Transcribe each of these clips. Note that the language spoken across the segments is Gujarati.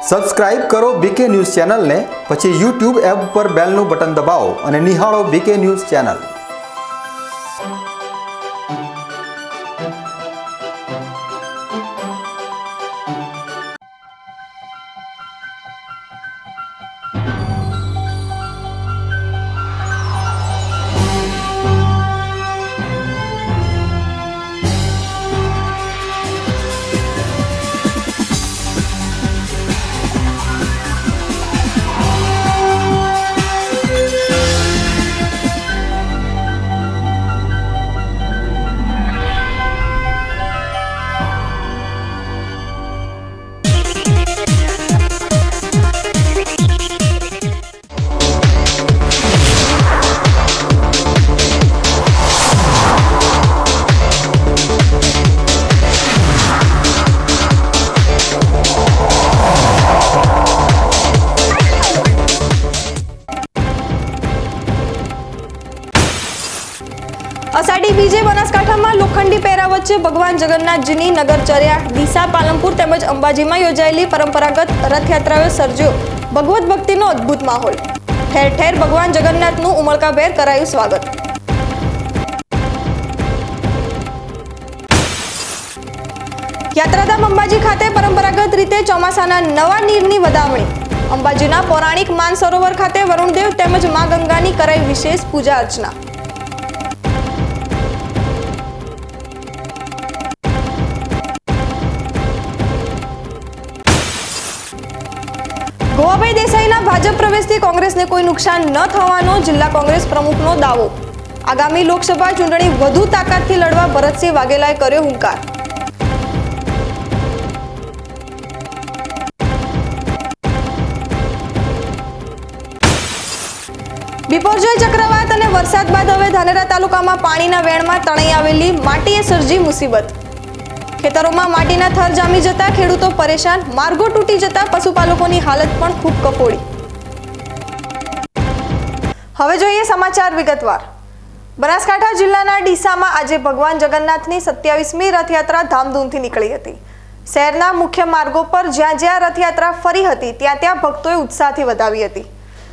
સબસ્ક્રાઇબ કરો બીકે ન્યૂઝ ચેનલને, પછી YouTube એપ પર બેલનું બટન દબાવો અને નિહાળો બીકે ન્યૂઝ ચેનલ। અષાઢી બીજે બનાસકાંઠામાં લોખંડી પહેરા વચ્ચે ભગવાન જગન્નાથજીની નગરચર્યા ડીસા, પાલનપુર તેમજ અંબાજીમાં યોજાયેલી પરંપરાગત રથયાત્રાએ સર્જ્યો ભગવત ભક્તિનો અદ્ભુત માહોલ। ઠેર ઠેર ભગવાન જગન્નાથનું ઉમળકાભેર કરાયું સ્વાગત। યાત્રાધામ અંબાજી ખાતે પરંપરાગત રીતે ચોમાસાના નવા નીરની વધામણી। અંબાજીના પૌરાણિક માનસરોવર ખાતે વરુણદેવ તેમજ મા ગંગાની કરાઈ વિશેષ પૂજા અર્ચના। ગોવાભાઈ દેસાઈના ભાજપ પ્રવેશથી કોંગ્રેસને કોઈ નુકસાન ન થવાનો જિલ્લા કોંગ્રેસ પ્રમુખનો દાવો। આગામી લોકસભા ચૂંટણી વધુ તાકાતથી લડવા ભરતસિંહ વાઘેલાએ કર્યો હુંકાર। બિપોરજોય ચક્રવાત અને વરસાદ બાદ હવે ધાનેરા તાલુકામાં પાણીના વેણમાં તણાઈ આવેલી માટીએ સર્જી મુસીબત। ખેતરોમાં માટીના થર જામી જતા ખેડૂતો પરેશાન, માર્ગો તૂટી જતા પશુપાલકોની હાલત પણ ખૂબ કફોડી। હવે જોઈએ સમાચાર વિગતવાર। બનાસકાંઠા જિલ્લાના ડીસામાં આજે ભગવાન જગન્નાથની 27મી રથયાત્રા ધામધૂમથી નીકળી હતી। શહેરના મુખ્ય માર્ગો પર જ્યાં જ્યાં રથયાત્રા ફરી હતી ત્યાં ત્યાં ભક્તોએ ઉત્સાહથી વધાવી હતી।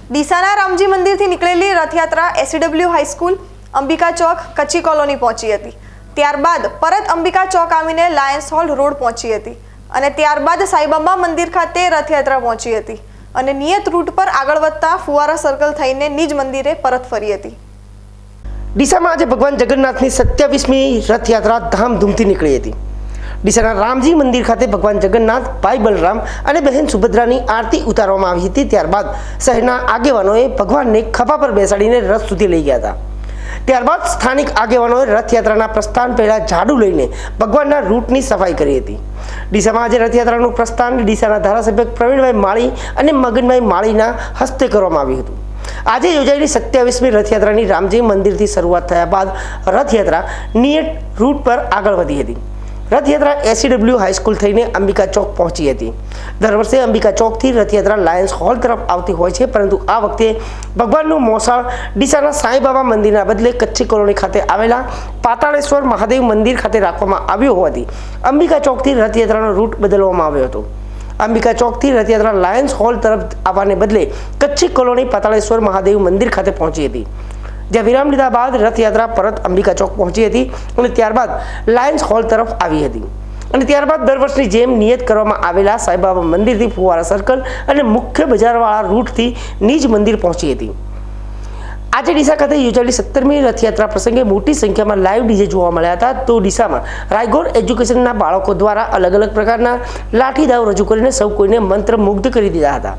ડીસાના રામજી મંદિરથી નીકળેલી રથયાત્રા એસસીડબલ્યુ હાઈસ્કૂલ, અંબિકા ચોક, કચ્છી કોલોની પહોંચી હતી। ત્યારબાદ પરત અંબિકા ચોક આવીને લાયન્સ હોલ રોડ પહોંચી હતી અને ત્યારબાદ સાઈબાબા મંદિર ખાતે રથયાત્રા પહોંચી હતી અને નિયત રૂટ પર આગળ વધતા ફુવારા સર્કલ થઈને નિજ મંદિરે પરત ફરી હતી। ડીસામાં આજે ભગવાન જગન્નાથની 27મી રથયાત્રા ધામધૂમથી નીકળી હતી। ડીસાના રામજી મંદિર ખાતે ભગવાન જગન્નાથ, ભાઈ બલરામ અને બહેન સુભદ્રાની આરતી ઉતારવામાં આવી હતી। ત્યારબાદ શહેરના આગેવાનોએ ભગવાનને ખભા પર બેસાડીને રથ સુધી લઈ ગયા હતા। ત્યારબાદ સ્થાનિક આગેવાનોએ રથયાત્રાના પ્રસ્થાન પહેલા ઝાડુ લઈને ભગવાનના રૂટની સફાઈ કરી હતી। ડીસામાં આજે રથયાત્રાનું પ્રસ્થાન ડીસાના ધારાસભ્ય પ્રવીણભાઈ માળી અને મગનભાઈ માળીના હસ્તે કરવામાં આવ્યું હતું। આજે યોજાયેલી 27મી રથયાત્રાની રામજી મંદિરથી શરૂઆત થયા બાદ રથયાત્રા નિયત રૂટ પર આગળ વધી હતી। રથયાત્રા એસસીડબલ્યુ હાઈસ્કૂલ થઈને અંબિકા ચોક પહોંચી હતી। દર વર્ષે અંબિકા ચોકથી રથયાત્રા લાયન્સ હોલ તરફ આવતી હોય છે, પરંતુ આ વખતે ભગવાનનું મોસાળ ડીસાના સાંઈબાબા મંદિરના બદલે કચ્છી કોલોની ખાતે આવેલા પાતાળેશ્વર મહાદેવ મંદિર ખાતે રાખવામાં આવ્યું હોવાથી અંબિકા ચોકથી રથયાત્રાનો રૂટ બદલવામાં આવ્યો હતો। અંબિકા ચોકથી રથયાત્રા લાયન્સ હોલ તરફ આવવાને બદલે કચ્છી કોલોની પાતાળેશ્વર મહાદેવ મંદિર ખાતે પહોંચી હતી, જ્યાં વિરામ લીધા બાદ રથયાત્રા પરત અંબિકા ચોક પહોંચી હતી અને ત્યારબાદ લાયન્સ હોલ તરફ આવી હતી અને ત્યારબાદ દર વર્ષની જેમ નિયત કરવામાં આવેલા સાંઈબાબા મંદિરથી ફુવારા સર્કલ અને મુખ્ય બજારવાળા રૂટથી નિજ મંદિર પહોંચી હતી। આજે ડીસા ખાતે યોજાયેલી 17મી રથયાત્રા પ્રસંગે મોટી સંખ્યામાં લાઈવ ડીજે જોવા મળ્યા હતા। તો ડીસામાં રાયગોર એજ્યુકેશનના બાળકો દ્વારા અલગ અલગ પ્રકારના લાઠી દાવ રજૂ કરીને સૌ કોઈને મંત્રમુગ્ધ કરી દીધા હતા।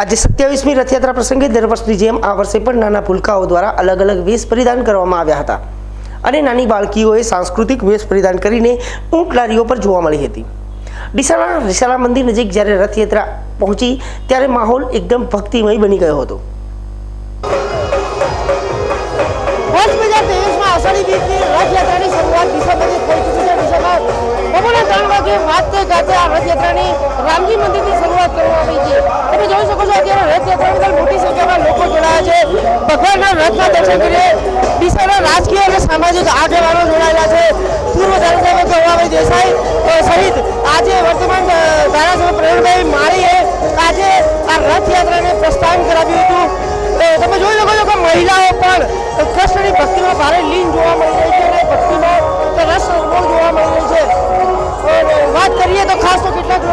આજે 27મી રથયાત્રા પ્રસંગે દર વર્ષની જેમ આ વર્ષે પણ નાના ભૂલકાઓ દ્વારા અલગ અલગ વેશ પરિધાન કરવામાં આવ્યા હતા અને નાની બાળકીઓએ સાંસ્કૃતિક વેશ પરિધાન કરીને ઊંટ લારીઓ પર જોવા મળી હતી। ડીસાના રિસાલા મંદિર નજીક જ્યારે રથયાત્રા પહોંચી ત્યારે માહોલ એકદમ ભક્તિમય બની ગયો હતો। વર્ષ 2023માં આષાઢી બીજની રથયાત્રાની શરૂઆત ડીસામાંથી થઈ ચૂકી છે। ડીસામાં બપોરના 3 વાગે વાજતે ગાજતે આ રથયાત્રાની રામજી મંદિરની શરૂઆત કરવામાં આવી છે। તમે જોઈ શકો છો અત્યારે રથયાત્રા બદલ મોટી સંખ્યામાં લોકો જોડાયા છે। ભગવાનના રથના દર્શન કરીને ડીસાના રાજકીય અને સામાજિક આગેવાનો જોડાયેલા છે। પૂર્વ ધારાસભ્ય ગૌરાભાઈ દેસાઈ સહિત આજે વર્તમાન ધારાસભ્ય પ્રવીણભાઈ માળીએ આજે આ રથયાત્રાને પ્રસ્થાન કરાવ્યું હતું। તમે જોઈ શકો છો કે મહિલાઓ પણ કૃષ્ણની ભક્તિમાં ભારે લીન જોવા મળી રહી છે અને ભક્તિમાં રસ જોવા મળી રહી છે। વાત કરીએ તો ખાસ તો કેટલાક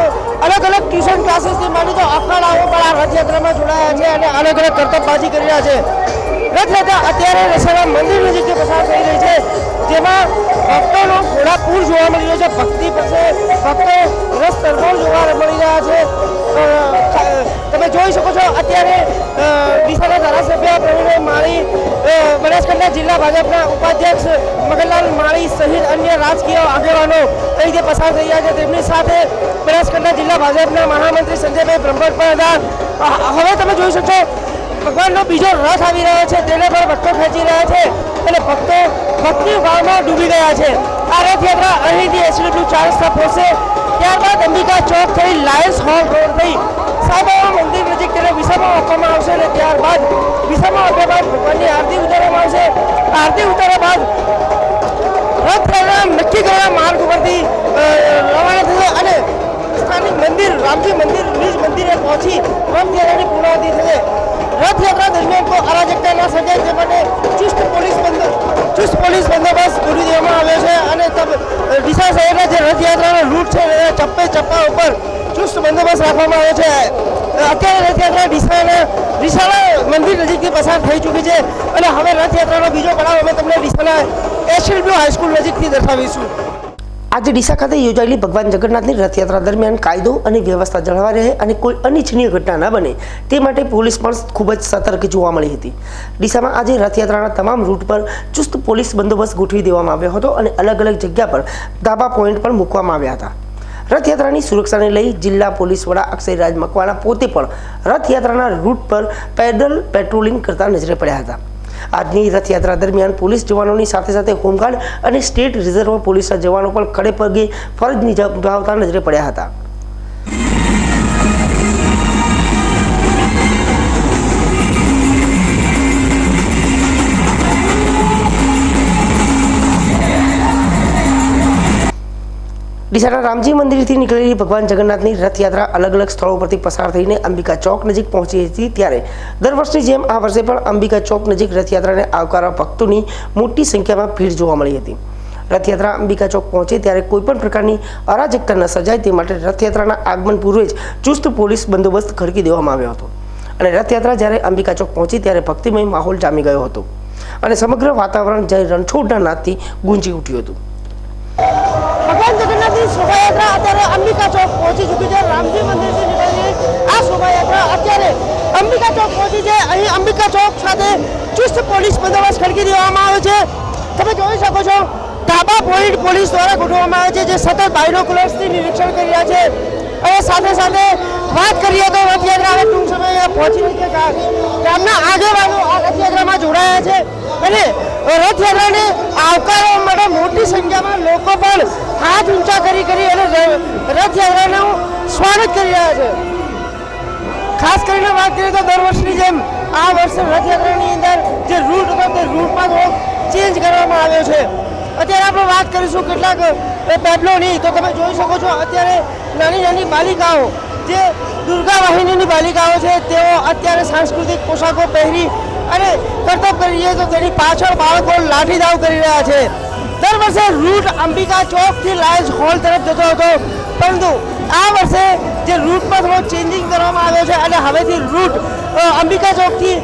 અલગ અલગ ટ્યુશન ક્લાસીસથી માંડી તો અખાડાઓ પણ આ રથયાત્રામાં જોડાયા છે અને અલગ અલગ કરતબબાજી કરી રહ્યા છે। રથયાત્રા અત્યારે રિસાલા મંદિર નજીક પસાર થઈ રહી છે, જેમાં ભક્તોનો ઘોડાપૂર જોવા મળી રહ્યો છે। ભક્તિ પાસે ભક્તો રસ તરબોળ જોવા મળી રહ્યા છે। તમે જોઈ શકો છો અત્યારે ડીસાના ધારાસભ્ય પ્રવીણભાઈ માળી, બનાસકાંઠા જિલ્લા ભાજપના ઉપાધ્યક્ષ મગનલાલ માળી સહિત અન્ય રાજકીય આગેવાનો અહીં પસાર થઈ રહ્યા છે। તેમની સાથે બનાસકાંઠા જિલ્લા ભાજપના મહામંત્રી સંજયભાઈ બ્રહ્મભટ્ટ પણ હતા। હવે તમે જોઈ શકશો ભગવાનનો બીજો રથ આવી રહ્યો છે, તેને પણ ભક્તો ખેંચી રહ્યા છે અને ભક્તો ભક્તિ ભાવમાં ડૂબી ગયા છે। આ રથયાત્રા અહીંથી SW 4 રસ્તા પહોંચશે, ત્યારબાદ અંબિકા ચોક થઈ લાયન્સ હોલ રોડ થઈ સાંઈબાબા મંદિર નજીક તેને વિસામો આપવામાં આવશે અને ત્યારબાદ વિસામો આપ્યા બાદ ભગવાનની આરતી ઉતારવામાં આવશે। આરતી ઉતાર્યા બાદ રથયાત્રા નક્કી કરેલા માર્ગ ઉપરથી રવાના થશે અને સ્થાનિક મંદિર રામજી મંદિર નિજ મંદિરે પહોંચી રથયાત્રાની પૂર્ણાહુતિ થશે। રથયાત્રા દરમિયાન કોઈ અરાજકતા ન સર્જાય તે માટે ચુસ્ત પોલીસ બંદોબસ્ત ગોઠવી દેવામાં આવ્યો છે અને ડીસા શહેરના જે રથયાત્રાનો રૂટ છે એના ચપ્પે ચપ્પા ઉપર ચુસ્ત બંદોબસ્ત રાખવામાં આવ્યો છે। અત્યારે રથયાત્રા ડીસાના મંદિર નજીકથી પસાર થઈ ચૂકી છે અને હવે રથયાત્રાનો બીજો પડાવ અમે તમને ડીસાના SW હાઈસ્કૂલ નજીકથી દર્શાવીશું। આજે ડીસા ખાતે યોજાયેલી ભગવાન જગન્નાથની રથયાત્રા દરમિયાન કાયદો અને વ્યવસ્થા જળવાઈ રહે અને કોઈ અનિચ્છનીય ઘટના ન બને તે માટે પોલીસ પણ ખૂબ જ સતર્ક જોવા મળી હતી। ડીસામાં આજે રથયાત્રાના તમામ રૂટ પર ચુસ્ત પોલીસ બંદોબસ્ત ગોઠવી દેવામાં આવ્યો હતો અને અલગ અલગ જગ્યા પર ધાબા પોઈન્ટ પણ મૂકવામાં આવ્યા હતા। રથયાત્રાની સુરક્ષાને લઈ જિલ્લા પોલીસ વડા અક્ષયરાજ મકવાણા પોતે પણ રથયાત્રાના રૂટ પર પેડલ પેટ્રોલિંગ કરતા નજરે પડ્યા હતા। આજની રથયાત્રા દરમિયાન પોલીસ જવાનોની સાથે સાથે હોમગાર્ડ અને સ્ટેટ રિઝર્વ પોલીસના જવાનો પણ ખડે પગે ફરજ નિભાવતા નજરે પડ્યા હતા। ડીસાના રામજી મંદિરથી નીકળેલી ભગવાન જગન્નાથની રથયાત્રા અલગ અલગ સ્થળો પરથી પસાર થઈને અંબિકા ચોક નજીક પહોંચી હતી, ત્યારે દર વર્ષની જેમ આ વર્ષે પણ અંબિકા ચોક નજીક રથયાત્રાને આવકારવા ભક્તોની મોટી સંખ્યામાં ભીડ જોવા મળી હતી। રથયાત્રા અંબિકા ચોક પહોંચે ત્યારે કોઈપણ પ્રકારની અરાજકતા ન સર્જાય તે માટે રથયાત્રાના આગમન પૂર્વે જ ચુસ્ત પોલીસ બંદોબસ્ત ખડકી દેવામાં આવ્યો હતો અને રથયાત્રા જ્યારે અંબિકા ચોક પહોંચી ત્યારે ભક્તિમય માહોલ જામી ગયો હતો અને સમગ્ર વાતાવરણ જય રણછોડના નાદથી ગુંજી ઉઠ્યું હતું। ભગવાન જગન્નાથની શોભાયાત્રા અત્યારે અંબિકા ચોક પહોંચી ચૂકી છે। રામજી મંદિરથી નીકળેલી આ શોભાયાત્રા અત્યારે અંબિકા ચોક પહોંચી છે। અહીં અંબિકા ચોક સાથે ચુસ્ત પોલીસ બંદોબસ્ત ખડકી દેવામાં આવ્યો છે। તમે જોઈ શકો છો ધાબા પોઈન્ટ પોલીસ દ્વારા ગોઠવવામાં આવે છે, જે સતત બાયનોક્યુલર્સથી નિરીક્ષણ કરી રહ્યા છે અને સાથે સાથે વાત કરીએ તો રથયાત્રા હવે ટૂંક સમયે પહોંચી રહી છે। ગામના આગેવાનો આ રથયાત્રામાં જોડાયા છે અને રથયાત્રાને આવકારવા માટે મોટી સંખ્યામાં લોકો પણ હાથ ઊંચા કરી અને રથયાત્રાનું સ્વાગત કરી રહ્યા છે। ખાસ કરીને વાત કરીએ તો દર વર્ષની જેમ આ વર્ષે રથયાત્રાની અંદર જે રૂટ હતો તે રૂટમાં થોડોક ચેન્જ કરવામાં આવ્યો છે। અત્યારે આપણે વાત કરીશું કેટલાક પેડલોની, તો તમે જોઈ શકો છો અત્યારે નાની નાની બાલિકાઓ જે દુર્ગા વાહિનીની બાલિકાઓ છે તેઓ અત્યારે સાંસ્કૃતિક પોશાકો પહેરી અને કરતબ કરી છે, તો તેની પાછળ બાળકો લાઠી દાવ કરી રહ્યા છે। દર વર્ષે રૂટ અંબિકા ચોકથી લાયન્સ હોલ તરફ જતો હતો, પરંતુ આ વર્ષે જે રૂટમાં થોડો ચેન્જિંગ કરવામાં આવ્યો છે અને હવેથી રૂટ અંબિકા ચોકથી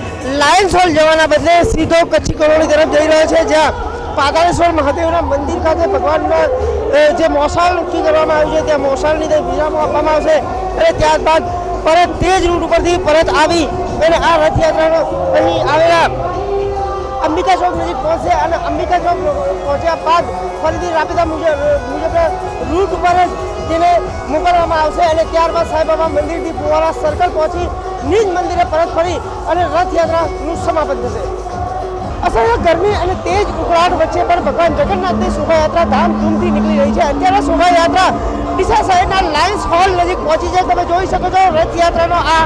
લાયન્સ હોલ જવાના બદલે સીધો કચ્છી કોલોની તરફ જઈ રહ્યો છે, જ્યાં પાતાળેશ્વર મહાદેવના મંદિર ખાતે ભગવાનના જે મોસાળ નક્કી કરવામાં આવ્યું છે ત્યાં મોસાળની વિરામો આપવામાં આવશે અને ત્યારબાદ પરત તે જ રૂટ ઉપરથી પરત આવી અને આ રથયાત્રાનો અહીં આવેલા અંબિકા ચોક નજીક પહોંચશે અને અંબિકા ચોક પહોંચ્યા બાદ ફરીથી રાબેતા મુજબના રૂટ ઉપર જ તેને મોકલવામાં આવશે અને ત્યારબાદ સાંઈબાબા મંદિરથી ફુવારા સર્કલ પહોંચી નિજ મંદિરે પરત ફરી અને રથયાત્રાનું સમાપન થશે. અસહ્ય ગરમી અને તેજ ઉકળાટ વચ્ચે પણ ભગવાન જગન્નાથની શોભાયાત્રા ધામધૂમથી નીકળી રહી છે. અત્યારે શોભાયાત્રા ડીસા શહેરના લાયન્સ હોલ નજીક પહોંચી છે. તમે જોઈ શકો છો રથયાત્રાનો આ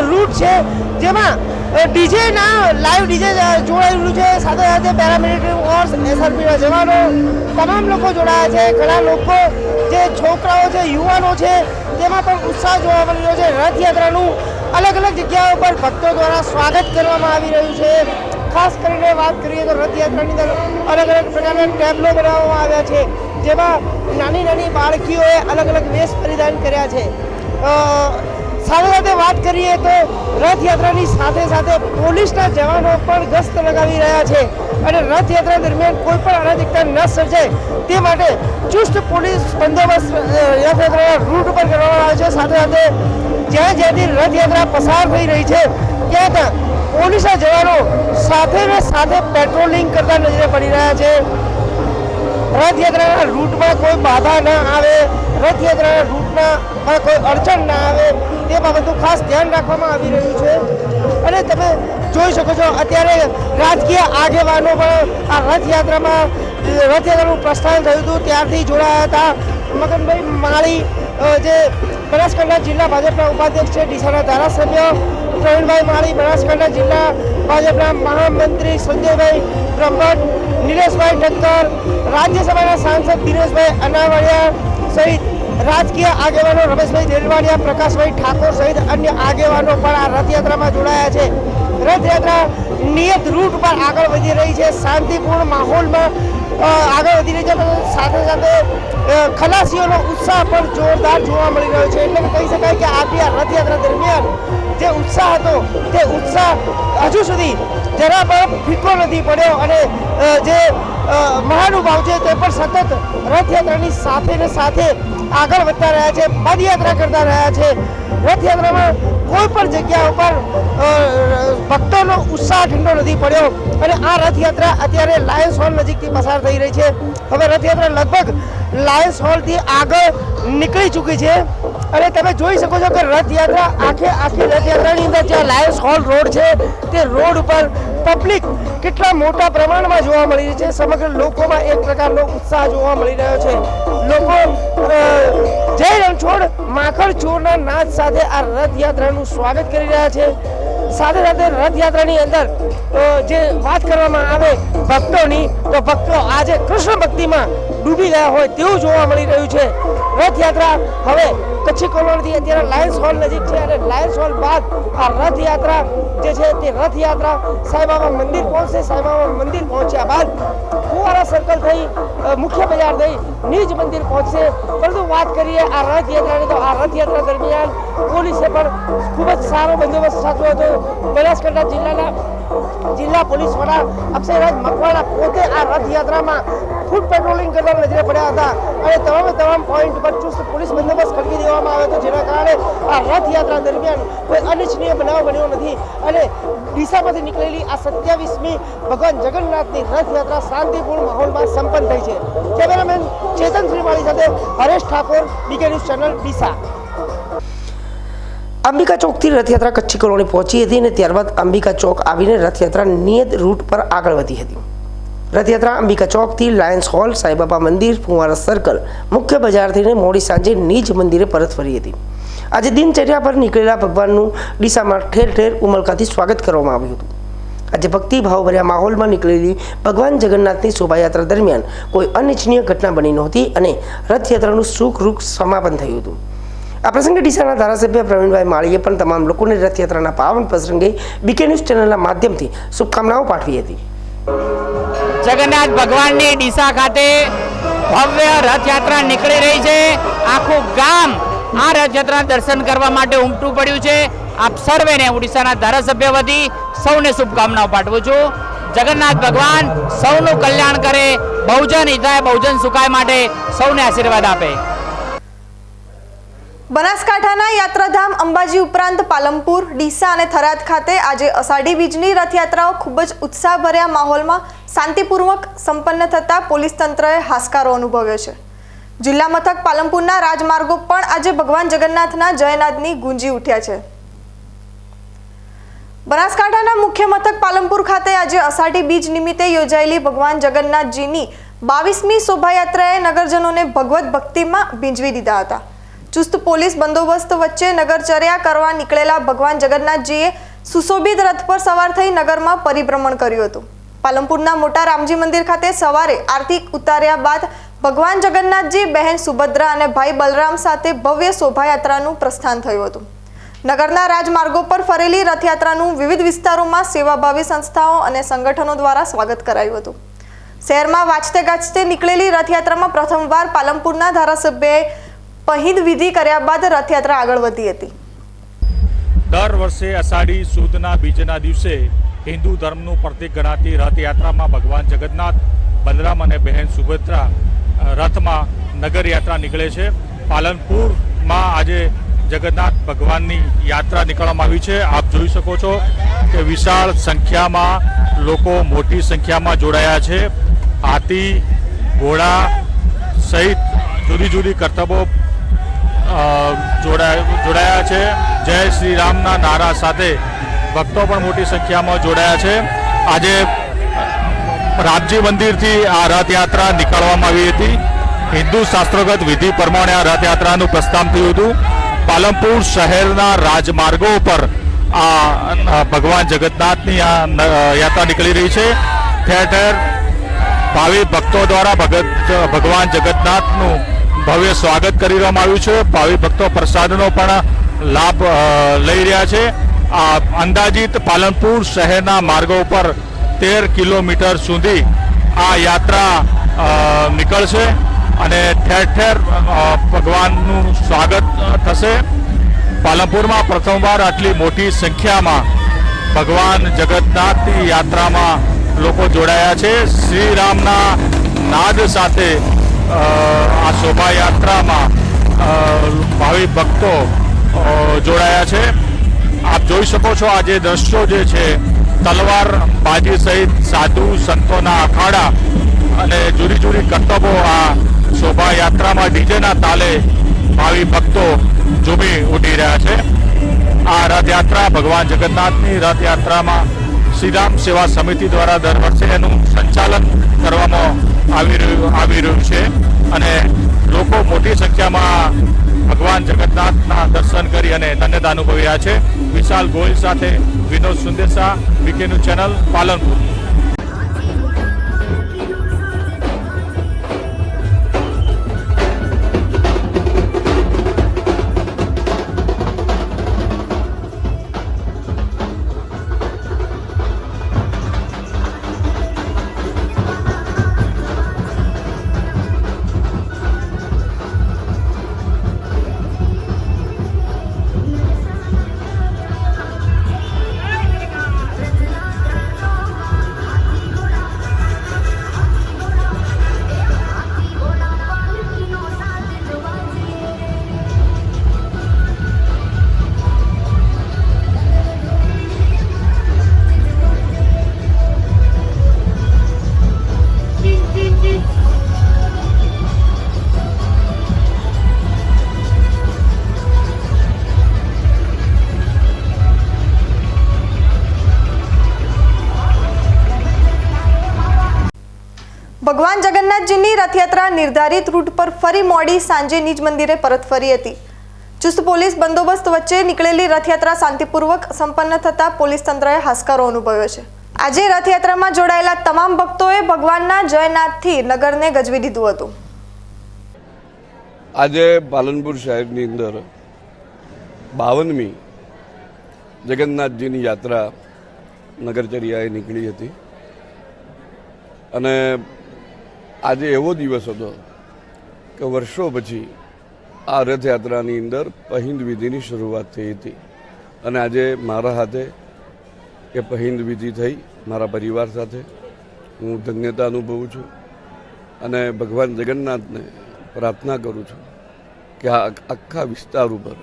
રૂટ છે જેમાં ડીજેના લાઈવ ડીજે જોડાયેલું છે. સાથે સાથે પેરામિલિટરી ફોર્સ, એસઆરપીના જવાનો તમામ લોકો જોડાયા છે. ઘણા લોકો જે છોકરાઓ છે, યુવાનો છે, તેમાં પણ ઉત્સાહ જોવા મળી રહ્યો છે. રથયાત્રાનું અલગ અલગ જગ્યાઓ પર ભક્તો દ્વારા સ્વાગત કરવામાં આવી રહ્યું છે. ખાસ કરીને વાત કરીએ તો રથયાત્રાની અંદર અલગ અલગ પ્રકારના ટેબ્લો બનાવવામાં આવ્યા છે જેમાં નાની નાની બાળકીઓએ અલગ અલગ વેશ પરિધાન કર્યા છે. સાથે સાથે વાત કરીએ તો રથયાત્રાની સાથે સાથે પોલીસના જવાનો પણ ગસ્ત લગાવી રહ્યા છે અને રથયાત્રા દરમિયાન કોઈ પણ અરાજકતા ન સર્જાય તે માટે ચુસ્ત પોલીસ બંદોબસ્ત રથયાત્રાના રૂટ ઉપર કરવામાં આવે છે. સાથે સાથે જ્યાંથી રથયાત્રા પસાર થઈ રહી છે ત્યાં પોલીસના જવાનો સાથે ને સાથે પેટ્રોલિંગ કરતા નજરે પડી રહ્યા છે. રથયાત્રાના રૂટમાં કોઈ બાધા ન આવે, રથયાત્રાના રૂટમાં કોઈ અડચણ ના આવે તે બાબતનું ખાસ ધ્યાન રાખવામાં આવી રહ્યું છે. અને તમે જોઈ શકો છો અત્યારે રાજકીય આગેવાનો પણ આ રથયાત્રાનું પ્રસ્થાન થયું હતું ત્યારથી જોડાયા હતા. મગનભાઈ માળી જે બનાસકાંઠા જિલ્લા ભાજપના ઉપાધ્યક્ષ છે, ડીસાના ધારાસભ્ય પ્રવીણભાઈ માળી, બનાસકાંઠા જિલ્લા ભાજપના મહામંત્રી સંજયભાઈ બ્રહ્મભટ્ટ, નિલેશભાઈ ઠક્કર, રાજ્યસભાના સાંસદ દિનેશભાઈ અનાવાડિયા સહિત રાજકીય આગેવાનો રમેશભાઈ દેલવાડિયા, પ્રકાશભાઈ ઠાકોર સહિત અન્ય આગેવાનો પણ આ રથયાત્રામાં જોડાયા છે. રથયાત્રા નિયત રૂટ પર આગળ વધી રહી છે. શાંતિપૂર્ણ માહોલમાં આગળ વધી રહી છે. સાથે સાથે ખલાસીઓનો ઉત્સાહ પણ જોરદાર જોવા મળી રહ્યો છે. એટલે કહી શકાય કે આપણી આ રથયાત્રા દરમિયાન જે ઉત્સાહ હતો તે ઉત્સાહ હજુ સુધી જરા પણ ફીકો નથી પડ્યો અને જે મહાનુભાવ છે તે પણ સતત રથયાત્રાની સાથે ને સાથે આગળ વધતા રહ્યા છે, પદયાત્રા કરતા રહ્યા છે. રથયાત્રામાં કોઈ પણ જગ્યા ઉપર ભક્તોનો ઉત્સાહ ઠંડો નથી પડ્યો અને આ રથયાત્રા અત્યારે લાયન્સ હોલ નજીકથી પસાર થઈ રહી છે. હવે રથયાત્રા લગભગ લાયન્સ હોલથી આગળ નીકળી ચૂકી છે અને તમે જોઈ શકો છો કે રથયાત્રા આખી રથયાત્રાની અંદર જ્યાં લાયન્સ હોલ રોડ છે તે રોડ ઉપર પબ્લિક કેટલા મોટા પ્રમાણમાં જોવા મળી રહી છે. સમગ્ર લોકોમાં એક પ્રકારનો ઉત્સાહ જોવા મળી રહ્યો છે. લોકો જય રણછોડ માખણ ચોરના નાદ સાથે આ રથયાત્રાનું સ્વાગત કરી રહ્યા છે. સાથે સાથે રથયાત્રાની અંદર જે વાત કરવામાં આવે ભક્તોની તો ભક્તો આજે કૃષ્ણ ભક્તિમાં ડૂબી ગયા હોય તેવું જોવા મળી રહ્યું છે. રથયાત્રા હવે કચ્છી કોલોનીથી અત્યારે લાયન્સ હોલ નજીક છે અને લાયન્સ હોલ બાદ આ રથયાત્રા જે છે તે રથયાત્રા સાંઈબાબા મંદિર પહોંચશે. સાંઈબાબા મંદિર પહોંચ્યા બાદ ફુવારા સર્કલ થઈ મુખ્ય બજાર થઈ નિજ મંદિર પહોંચશે. પરંતુ વાત કરીએ આ રથયાત્રાની તો આ રથયાત્રા દરમિયાન પોલીસે પણ ખૂબ જ સારો બંદોબસ્ત સાચવ્યો હતો. બનાસકાંઠા જિલ્લા પોલીસ વડા અક્ષયરાજ મકવાણા પોતે આ રથયાત્રામાં ફૂડ પેટ્રોલિંગ કરવા નજરે પડ્યા હતા અને તમામ પોઈન્ટ પર ચુસ્ત પોલીસ બંદોબસ્ત ખડકી દેવામાં આવ્યો હતો, જેના કારણે આ રથયાત્રા દરમિયાન કોઈ અનિચ્છનીય બનાવ બન્યો નથી અને ડીસામાંથી નીકળેલી આ 27મી ભગવાન જગન્નાથની રથયાત્રા શાંતિપૂર્ણ માહોલમાં સંપન્ન થઈ છે. કેમેરામેન ચેતન શ્રીમાળી સાથે Haresh Thakor, BK news channel, Deesa. Ambika ચોકથી રથયાત્રા કચ્છી કોલોની પહોંચી હતી અને ત્યારબાદ અંબિકા ચોક આવીને રથયાત્રા નિયત રૂટ પર આગળ વધી હતી. રથયાત્રા અંબિકા ચોકથી લાયન્સ હોલ, સાંઈબાબા મંદિર, ફુવારા સર્કલ, મુખ્ય બજાર થઈને મોડી સાંજે નિજ મંદિરે પરત ફરી હતી. આજે દિનચર્યા પર નીકળેલા ભગવાનનું ડીસામાં ઠેર ઠેર ઉમળકાથી સ્વાગત કરવામાં આવ્યું હતું. આજે ભક્તિભાવભર્યા માહોલમાં નીકળેલી ભગવાન જગન્નાથની શોભાયાત્રા દરમિયાન કોઈ અનિચ્છનીય ઘટના બની નહોતી અને રથયાત્રાનું સુખરૂપ સમાપન થયું હતું. આ પ્રસંગે ડીસાના ધારાસભ્ય પ્રવીણભાઈ માળીએ પણ તમામ લોકોને રથયાત્રાના પાવન પ્રસંગે બીકે ન્યૂઝ ચેનલના માધ્યમથી શુભકામનાઓ પાઠવી હતી. જગન્નાથ ભગવાનની ડીસા ખાતે ભવ્ય રથયાત્રા નીકળી રહી છે. આખું ગામ આ રથયાત્રા દર્શન કરવા માટે ઉમટું પડ્યું છે. આપ સર્વેને ઓડિશાના ધારાસભ્ય વતી સૌને શુભકામનાઓ પાઠવું છું. જગન્નાથ ભગવાન સૌનું કલ્યાણ કરે, બહુજન હિતાય બહુજન સુખાય માટે સૌને આશીર્વાદ આપે. બનાસકાંઠાના યાત્રાધામ અંબાજી ઉપરાંત પાલનપુર, ડીસા અને થરાદ ખાતે આજે અષાઢી બીજની રથયાત્રાઓ ખૂબ જ ઉત્સાહભર્યા માહોલમાં શાંતિપૂર્વક સંપન્ન થતા પોલીસ તંત્રએ હાશકારો અનુભવ્યો છે. જિલ્લા મથક પાલનપુરના રાજમાર્ગો પણ આજે ભગવાન જગન્નાથના જયનાદની ગુંજી ઉઠ્યા છે. બનાસકાંઠાના મુખ્ય મથક પાલનપુર ખાતે આજે અષાઢી બીજ નિમિત્તે યોજાયેલી ભગવાન જગન્નાથજીની 22મી શોભાયાત્રાએ નગરજનોને ભગવત ભક્તિમાં ભીંજવી દીધા હતા. ચુસ્ત પોલીસ બંદોબસ્ત વચ્ચે નગરચર્યા કરવા નીકળેલા ભગવાન જગન્નાથજીએ સુશોભિત રથ પર સવાર થઈ નગરમાં પરિભ્રમણ કર્યું હતું. પાલનપુરના મોટા રામજી મંદિર ખાતે સવારે આરતી ઉતાર્યા બાદ ભગવાન જગન્નાથજી, બહેન સુભદ્રા અને ભાઈ બલરામ સાથે ભવ્ય શોભાયાત્રાનું પ્રસ્થાન થયું હતું. નગરના રાજમાર્ગો પર ફરેલી રથયાત્રાનું વિવિધ વિસ્તારોમાં સેવાભાવી સંસ્થાઓ અને સંગઠનો દ્વારા સ્વાગત કરાયું હતું. શહેરમાં વાંચતે ગાજતે નીકળેલી રથયાત્રામાં પ્રથમવાર પાલનપુરના ધારાસભ્યએ પહિંદ વિધિ કર્યા બાદ રથયાત્રા આગળ વધી હતી. દર વર્ષે અષાઢી સુદના બીજના દિવસે હિન્દુ ધર્મનું પ્રતીક ગણાતી રથયાત્રામાં ભગવાન જગન્નાથ, બલરામ અને બહેન સુભદ્રા રથમાં નગરયાત્રા નીકળે છે. પાલનપુરમાં આજે જગન્નાથ ભગવાનની યાત્રા નીકળવામાં આવી છે. આપ જોઈ શકો છો કે વિશાળ સંખ્યામાં લોકો મોટી સંખ્યામાં જોડાયા છે. હાથી, ઘોડા સહિત જુદી જુદી કરતબો જોડાયા છે. જય શ્રી રામના નારા સાથે ભક્તો પણ મોટી સંખ્યામાં જોડાયા છે. આજે રામજી મંદિરથી આ રથયાત્રા નીકળવામાં આવી હતી. હિન્દુ શાસ્ત્રોગત વિધિ પ્રમાણે આ રથયાત્રાનું પ્રસ્થાન થયું હતું. પાલનપુર શહેરના રાજમાર્ગો પર આ ભગવાન જગન્નાથની આ યાત્રા નીકળી રહી છે. ઠેર ઠેર ભાવિ ભક્તો દ્વારા ભગવાન જગન્નાથનું ભવ્ય સ્વાગત કરી રહ્યું આવ્યું છે. ભાવિ ભક્તો પ્રસાદનો પણ લાભ લઈ રહ્યા છે. આ અંદાજિત પાલનપુર શહેરના માર્ગો પર 13 કિલોમીટર સુધી આ યાત્રા નીકળશે અને ઠેર ઠેર ભગવાનનું સ્વાગત થશે. પાલનપુરમાં પ્રથમવાર આટલી મોટી સંખ્યામાં ભગવાન જગન્નાથની યાત્રામાં લોકો જોડાયા છે. શ્રી રામના નાદ સાથે આ શોભાયાત્રામાં ભાવિ ભક્તો જોડાયા છે. આપ જોઈ શકો છો આ જે દ્રશ્યો જે છે તલવાર બાજી સહિત સાધુ સંતોના અખાડા અને જુદી જુદી કરતબો આ શોભાયાત્રામાં ડીજેના તાલે ભાવિ ભક્તો ઝૂમી ઉઠી રહ્યા છે. આ રથયાત્રા ભગવાન જગન્નાથની રથયાત્રામાં શ્રીરામ સેવા સમિતિ દ્વારા દર વર્ષે એનું સંચાલન કરવામાં આવી રહ્યું છે અને લોકો મોટી સંખ્યામાં ભગવાન જગન્નાથના દર્શન કરી અને ધન્યતા અનુભવી રહ્યા છે. વિશાલ ગોયલ સાથે Vinod Sundesa, VK news channel, Palanpur. ભગવાન જગન્નાથજીની રથયાત્રા નિર્ધારિત રૂટ પર ફરી મોડી સાંજે નિજ મંદિરે પરત ફરી હતી. ચુસ્ત પોલીસ બંદોબસ્ત વચ્ચે નીકળેલી રથયાત્રા શાંતિપૂર્વક સંપન્ન થતા પોલીસ તંત્રએ હાશકારો અનુભવ્યો છે. આજે રથયાત્રામાં જોડાયેલા તમામ ભક્તોએ ભગવાનના જયનાદથી નગરને ગજવી દીધું હતું. આજે પાલનપુર શહેરની અંદર 52મી જગન્નાથજીની યાત્રા નગરચર્યાએ નીકળી હતી અને આજે એવો દિવસ હતો કે વર્ષો પછી આ રથયાત્રાની અંદર પહિંદ વિધિની શરૂઆત થઈ હતી અને આજે મારા હાથે એ પહિંદ વિધિ થઈ મારા પરિવાર સાથે. હું ધન્યતા અનુભવું છું અને ભગવાન જગન્નાથને પ્રાર્થના કરું છું કે આ આખા વિસ્તાર ઉપર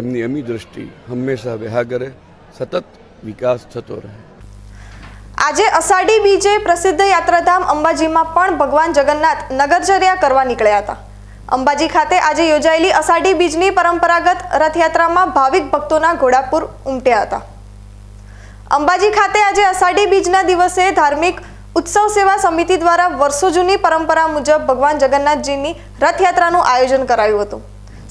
એમની અમી દ્રષ્ટિ હંમેશા વહ્યા કરે, સતત વિકાસ થતો રહે. આજે અષાઢી બીજે પ્રસિદ્ધ યાત્રાધામ અંબાજીમાં પણ ભગવાન જગન્નાથ નગરચર્યા કરવા નીકળ્યા હતા. અંબાજી ખાતે આજે યોજાયેલી અષાઢી બીજની પરંપરાગત રથયાત્રામાં ભાવિક ભક્તોના ઘોડાપુર ઉમટ્યા હતા. અંબાજી ખાતે આજે અષાઢી બીજના દિવસે ધાર્મિક ઉત્સવ સેવા સમિતિ દ્વારા વર્ષો જૂની પરંપરા મુજબ ભગવાન જગન્નાથજીની રથયાત્રાનું આયોજન કરાયું હતું.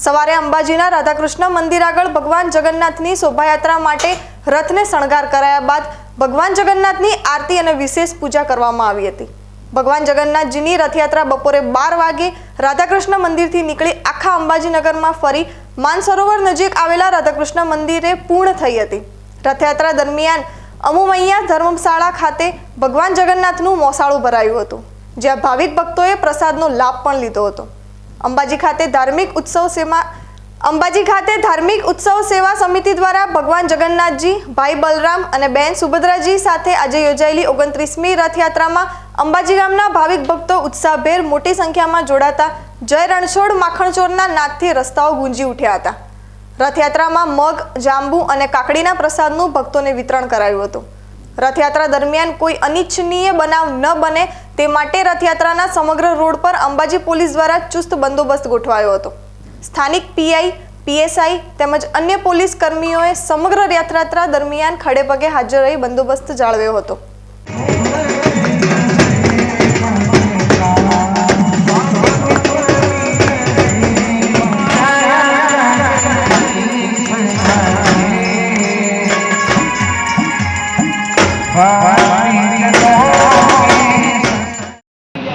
સવારે અંબાજીના રાધાકૃષ્ણ મંદિર આગળ ભગવાન જગન્નાથની શોભાયાત્રા માટે રથને શણગાર કરાયા બાદ ભગવાન જગન્નાથની આરતી અને વિશેષ પૂજા કરવામાં આવી હતી. ભગવાન જગન્નાથજીની રથયાત્રા બપોરે 12 વાગે રાધાકૃષ્ણ મંદિરથી નીકળી આખા અંબાજી નગરમાં ફરી માનસરોવર નજીક આવેલા રાધાકૃષ્ણ મંદિરે પૂર્ણ થઈ હતી. રથયાત્રા દરમિયાન અમુમૈયા ધર્મશાળા ખાતે ભગવાન જગન્નાથનું મોસાળું ભરાયું હતું, જ્યાં ભાવિક ભક્તોએ પ્રસાદનો લાભ પણ લીધો હતો. અંબાજી ખાતે ધાર્મિક ઉત્સવ સેવા સમિતિ દ્વારા ભગવાન જગન્નાથજી, ભાઈ બલરામ અને બહેન સુભદ્રાજી સાથે આજે યોજાયેલી 29મી રથયાત્રામાં અંબાજી ગામના ભાવિક ભક્તો ઉત્સાહભેર મોટી સંખ્યામાં જોડાતા જય રણછોડ માખણચોરના નાદથી રસ્તાઓ ગુંજી ઉઠ્યા હતા. રથયાત્રામાં મગ, જાંબુ અને કાકડીના પ્રસાદનું ભક્તોને વિતરણ કરાયું હતું. રથયાત્રા દરમિયાન કોઈ અનિચ્છનીય બનાવ ન બને તે માટે રથયાત્રાના સમગ્ર રોડ પર અંબાજી પોલીસ દ્વારા ચુસ્ત બંદોબસ્ત ગોઠવાયો હતો. સ્થાનિક પીઆઈ, પીએસઆઈ તેમજ અન્ય પોલીસ કર્મીઓએ સમગ્ર રથયાત્રા દરમિયાન ખડેપગે હાજર રહી બંદોબસ્ત જાળવ્યો હતો.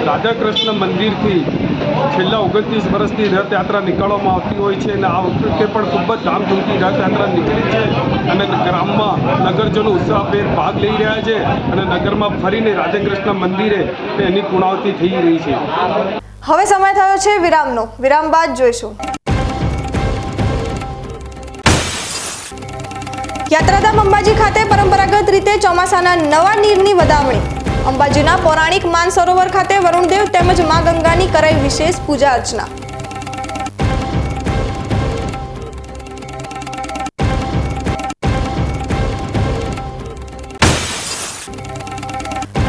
રાધાકૃષ્ણ મંદિરથી છેલ્લા 29 વર્ષથી રથયાત્રા નીકળવામાં આવતી હોય છે અને આ વખતે પણ ખૂબ જ ધામધૂમથી રથયાત્રા નીકળી છે અને ગ્રામમાં નગરજનો ઉત્સાહભેર ભાગ લઈ રહ્યા છે અને નગરમાં ફરીને રાધાકૃષ્ણ મંદિરે એની પૂર્ણાવતિ થઈ રહી છે. હવે સમય થયો છે વિરામનો. વિરામ બાદ જોઈશું. યાત્રાધામ અંબાજી ખાતે પરંપરાગત રીતે ચોમાસાના નવા નીરની વધામણી. અંબાજીના પૌરાણિક માનસરોવર ખાતે વરુણદેવ તેમજ મા ગંગાની કરાઈ વિશેષ પૂજા અર્ચના.